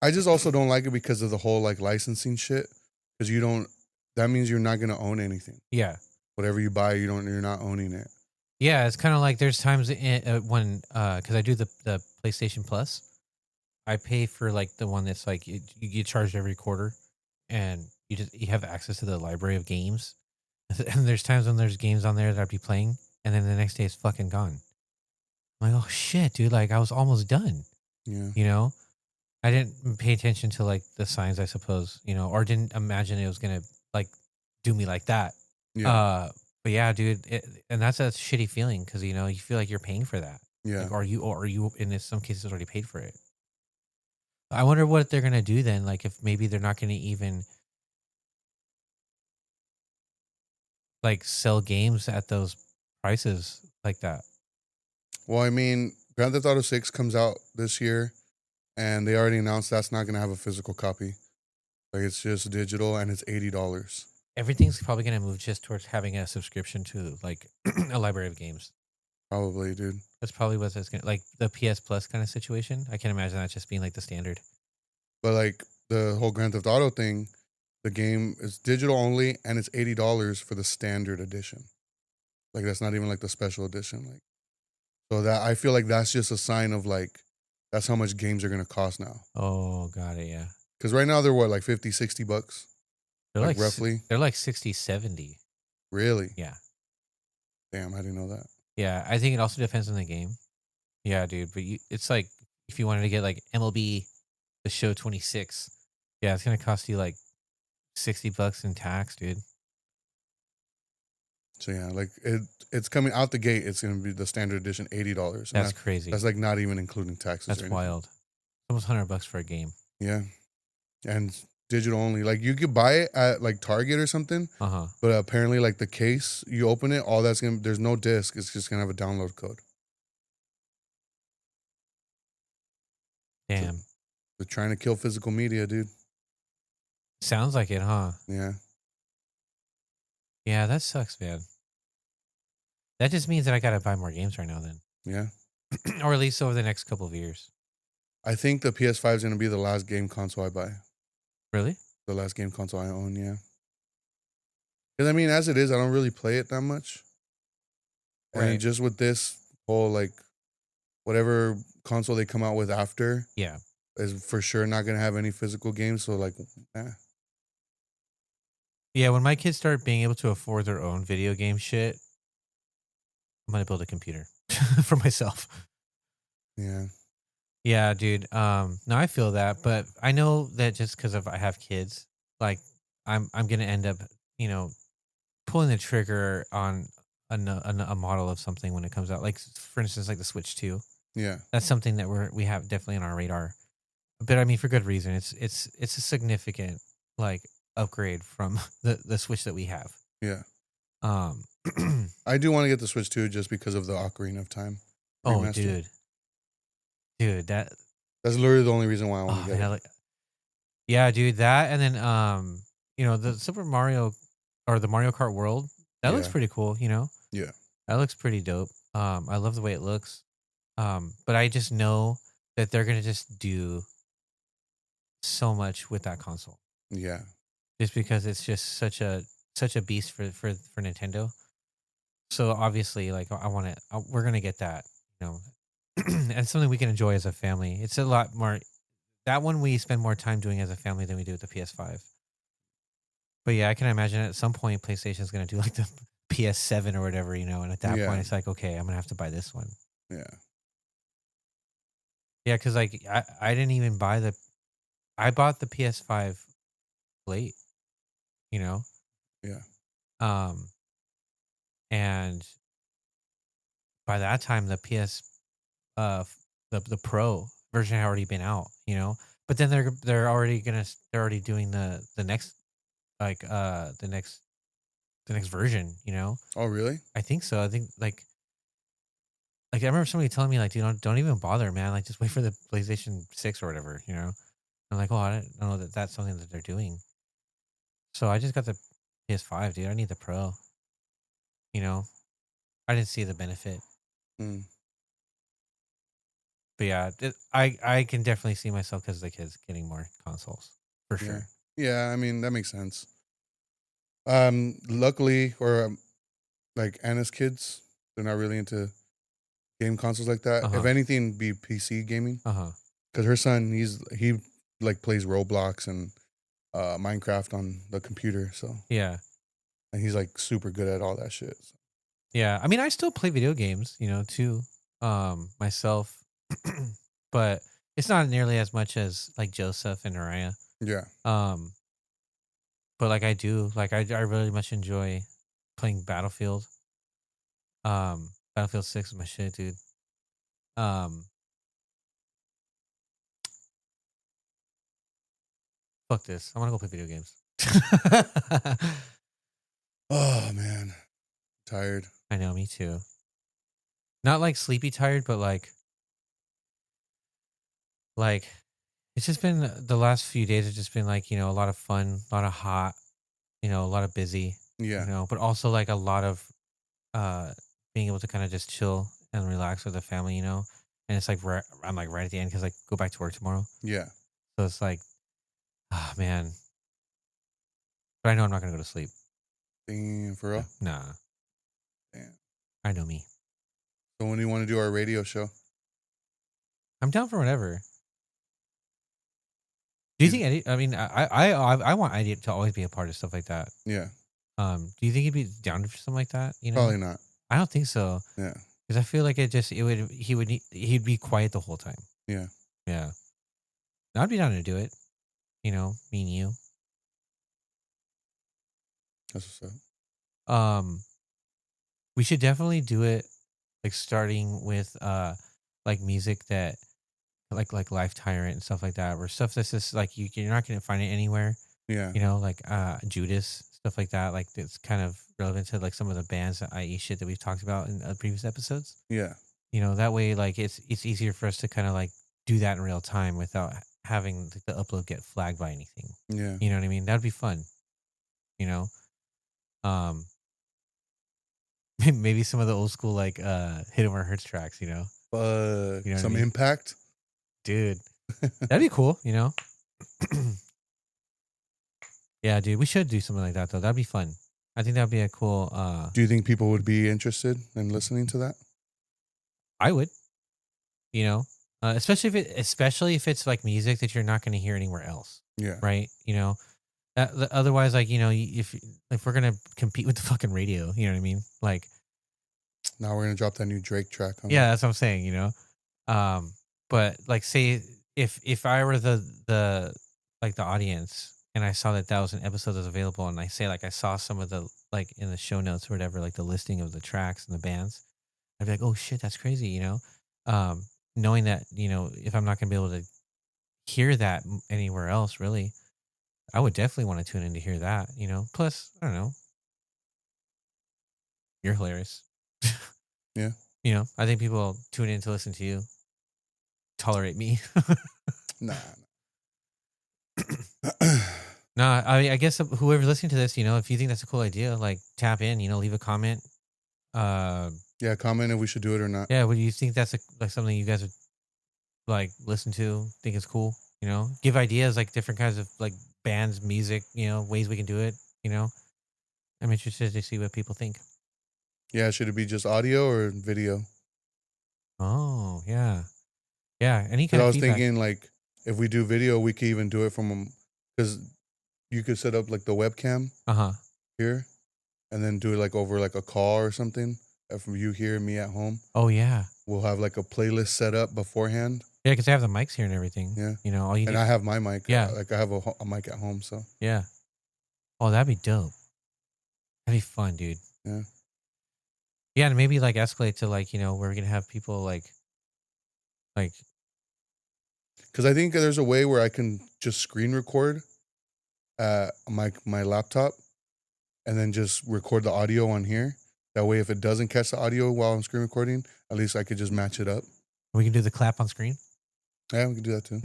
just also don't like it because of the whole like licensing shit. Because you don't. That means you're not gonna own anything.
Yeah.
Whatever you buy, you're not owning it.
Yeah, it's kind of like there's times when because I do the PlayStation Plus, I pay for like the one that's like you get charged every quarter, and you have access to the library of games. And there's times when there's games on there that I'd be playing, and then the next day it's fucking gone. I'm like, oh shit, dude! Like I was almost done.
Yeah.
I didn't pay attention to like the signs, I suppose, or didn't imagine it was gonna like do me like that.
Yeah.
But yeah, dude, and that's a shitty feeling because you feel like you're paying for that.
Yeah.
Like, or you in some cases already paid for it. I wonder what they're gonna do then. Like if maybe they're not gonna even like sell games at those prices like that.
Well, I mean, Grand Theft Auto 6 comes out this year, and they already announced that's not gonna have a physical copy. Like it's just digital, and it's $80.
Everything's probably gonna move just towards having a subscription to like a library of games.
Probably, dude.
That's probably what it's gonna like the PS Plus kind of situation. I can imagine that just being like the standard.
But like the whole Grand Theft Auto thing, the game is digital only, and it's $80 for the standard edition. Like that's not even like the special edition. Like, so that I feel like that's just a sign of like that's how much games are gonna cost now.
Oh, got it. Yeah.
Because right now they're what, like $50-$60?
They're like
roughly.
They're like 60, 70.
Really?
Yeah.
Damn, I didn't know that.
Yeah, I think it also depends on the game. Yeah, dude, but it's like if you wanted to get like MLB The Show 26, yeah, it's gonna cost you like $60 in tax, dude.
So yeah, like it's coming out the gate. It's gonna be the standard edition, $80.
That's crazy.
That's like not even including taxes.
That's wild. Almost $100 for a game.
Yeah, and digital only. Like you could buy it at like Target or something. But apparently, like the case, you open it, all that's gonna. There's no disc. It's just gonna have a download code.
Damn.
So they're trying to kill physical media, dude.
Sounds like it, huh?
Yeah.
Yeah, that sucks, man. That just means that I gotta buy more games right now, then.
Yeah.
Or at least over the next couple of years.
I think the PS5 is gonna be the last game console I buy.
Really?
The last game console I own, yeah. Because I mean, as it is, I don't really play it that much.
Right.
And just with this whole like whatever console they come out with after
Yeah.
is for sure not gonna have any physical games. So like,
Yeah, when my kids start being able to afford their own video game shit, I'm gonna build a computer for myself.
yeah,
Yeah, dude. No, I feel that, but I know that just because of I have kids, like I'm gonna end up, you know, pulling the trigger on a model of something when it comes out. Like for instance, like the Switch 2.
yeah,
That's something that we have definitely on our radar. But I mean, for good reason. It's a significant like upgrade from the Switch that we have.
yeah.
Um.
I do want to get the Switch 2 just because of the Ocarina of Time
Oh,
remaster.
dude, that.
That's literally the only reason why I want
Oh
to get
man,
it.
like, yeah, dude, that, and then you know, the Super Mario or the Mario Kart World. That looks
Yeah,
pretty cool. You know,
yeah,
that looks pretty dope. I love the way it looks. But I just know that they're gonna just do so much with that console,
yeah,
just because it's just such a beast for Nintendo. So obviously, like I want to, we're gonna get that, you know, and something we can enjoy as a family. It's a lot more. That one we spend more time doing as a family than we do with the PS5. But yeah, I can imagine at some point PlayStation is gonna do like the PS7 or whatever, you know, and at that
yeah,
point it's like, okay, I'm gonna have to buy this one.
yeah,
Yeah, because like I didn't even buy the. I bought the PS5 late, you know,
yeah,
um, and by that time the uh the Pro version had already been out, you know. But then they're already doing the next like the next version, you know.
Oh, really?
I think so. I think like I remember somebody telling me like, don't even bother, man. Like just wait for the PlayStation 6 or whatever, you know. I'm like, oh, I don't know that that's something that they're doing. So I just got the PS5, dude. I need the Pro, you know. I didn't see the benefit.
Mm,
But yeah, I can definitely see myself because the kids getting more consoles for
yeah,
sure.
yeah. I mean, that makes sense. Luckily, or like Anna's kids, they're not really into game consoles like that.
Uh
If
huh.
anything, be PC gaming.
Uh huh.
Because her son, he like plays Roblox and Minecraft on the computer. So,
Yeah.
and he's like super good at all that shit. So.
Yeah. I mean, I still play video games, you know, too, myself, but it's not nearly as much as like Joseph and Araya.
Yeah,
Um, but like I do, like I really much enjoy playing Battlefield. Battlefield 6 is my shit, dude. Um, fuck this. I want to go play video games.
oh man, tired.
I know, me too. Not like sleepy tired, but like it's just been the last few days have just been like, you know, a lot of fun, a lot of hot, you know, a lot of busy, you
Yeah,
know, but also like a lot of uh being able to kind of just chill and relax with the family, you know. And it's like I'm like right at the end because like go back to work tomorrow.
yeah.
So it's like, ah man. But I know I'm not gonna go to sleep.
Damn, for
Yeah.
real.
Nah.
Damn.
I know me.
So when do you want to do our radio show?
I'm down for whatever. Do you think Eddie? I mean, I want Eddie to always be a part of stuff like that.
Yeah,
Do you think he'd be down for something like that? You know,
probably not.
I don't think so
Yeah,
because I feel like he'd be quiet the whole time.
yeah.
Yeah, I'd be down to do it. You know, me and you.
That's what's up.
We should definitely do it. Like starting with like music that like Life Tyrant and stuff like that, or stuff that's just like you're not gonna find it anywhere.
Yeah,
You know, like Judas, stuff like that. Like it's kind of relevant to like some of the bands, i.e., shit that we've talked about in previous episodes.
yeah.
You know, that way, like it's easier for us to kind of like do that in real time without having like, the upload get flagged by anything.
Yeah.
You know what I mean? That'd be fun. You know, um, maybe some of the old school like Hit 'Em or Hurts tracks. You know, you know what I
Some
mean?
impact.
Dude, that'd be cool. You know. Yeah, dude, we should do something like that though. That'd be fun. I think that'd be a cool.
Do you think people would be interested in listening to that?
I would. You know, especially if it's like music that you're not going to hear anywhere else,
Yeah.
right? You know, otherwise, like, you know, if we're gonna compete with the fucking radio, you know what I mean? Like,
Now we're gonna drop that new Drake track on.
yeah, that's what I'm saying. You know, but like, say if I were the like the audience and I saw that was an episode that's available, and I say like I saw some of the like in the show notes or whatever, like the listing of the tracks and the bands, I'd be like, oh shit, that's crazy. You know, knowing that, you know, if I'm not gonna be able to hear that anywhere else, really, I would definitely want to tune in to hear that. You know, plus I don't know, you're hilarious.
Yeah.
You know, I think people tune in to listen to you. Tolerate me.
Nah.
No, I guess whoever's listening to this, you know, if you think that's a cool idea, like tap in, you know, leave a comment.
Yeah, comment if we should do it or not.
Yeah, would you think that's like something you guys would like listen to? Think it's cool? You know, give ideas like different kinds of like bands, music, you know, ways we can do it. You know, I'm interested to see what people think.
Yeah, should it be just audio or video?
Oh yeah, yeah. Any kind
Because I
of
was
feedback.
thinking like if we do video, we could even do it from because you could set up like the webcam here, and then do it like over like a call or something. From you here, me at home.
Oh yeah.
We'll have like a playlist set up beforehand.
Yeah, because I have the mics here and everything.
Yeah.
You know, all you
and
need.
I have my mic.
Yeah.
Like I have a mic at home, so.
Yeah. Oh, that'd be dope. That'd be fun, dude.
Yeah.
Yeah, and maybe like escalate to like, you know, where we can have people like.
Because I think there's a way where I can just screen record my laptop and then just record the audio on here. That way, if it doesn't catch the audio while I'm screen recording, at least I could just match it up.
We can do the clap on screen.
Yeah, we can do that too.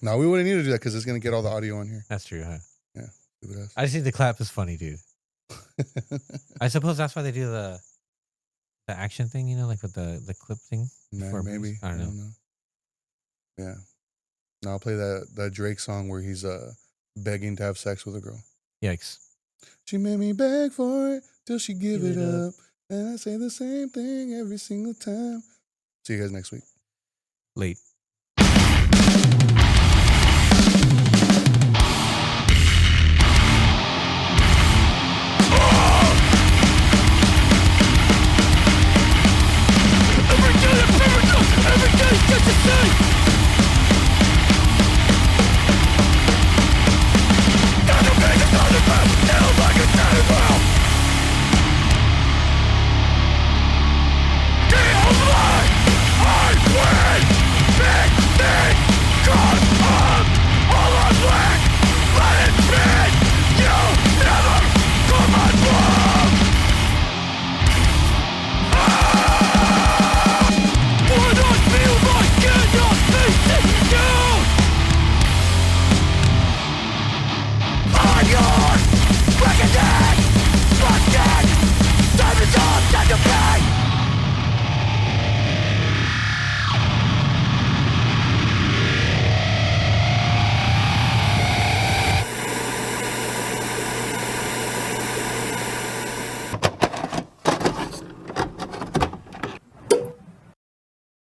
No, we wouldn't need to do that because it's going to get all the audio on here.
That's true, huh?
Yeah.
I just think the clap is funny, dude. I suppose that's why they do the action thing, you know, like with the clip thing.
Maybe.
I don't know.
Yeah. Now I'll play that Drake song where he's begging to have sex with a girl.
Yikes.
She made me beg for it till she give it up. And I say the same thing every single time. See you guys next week.
Late.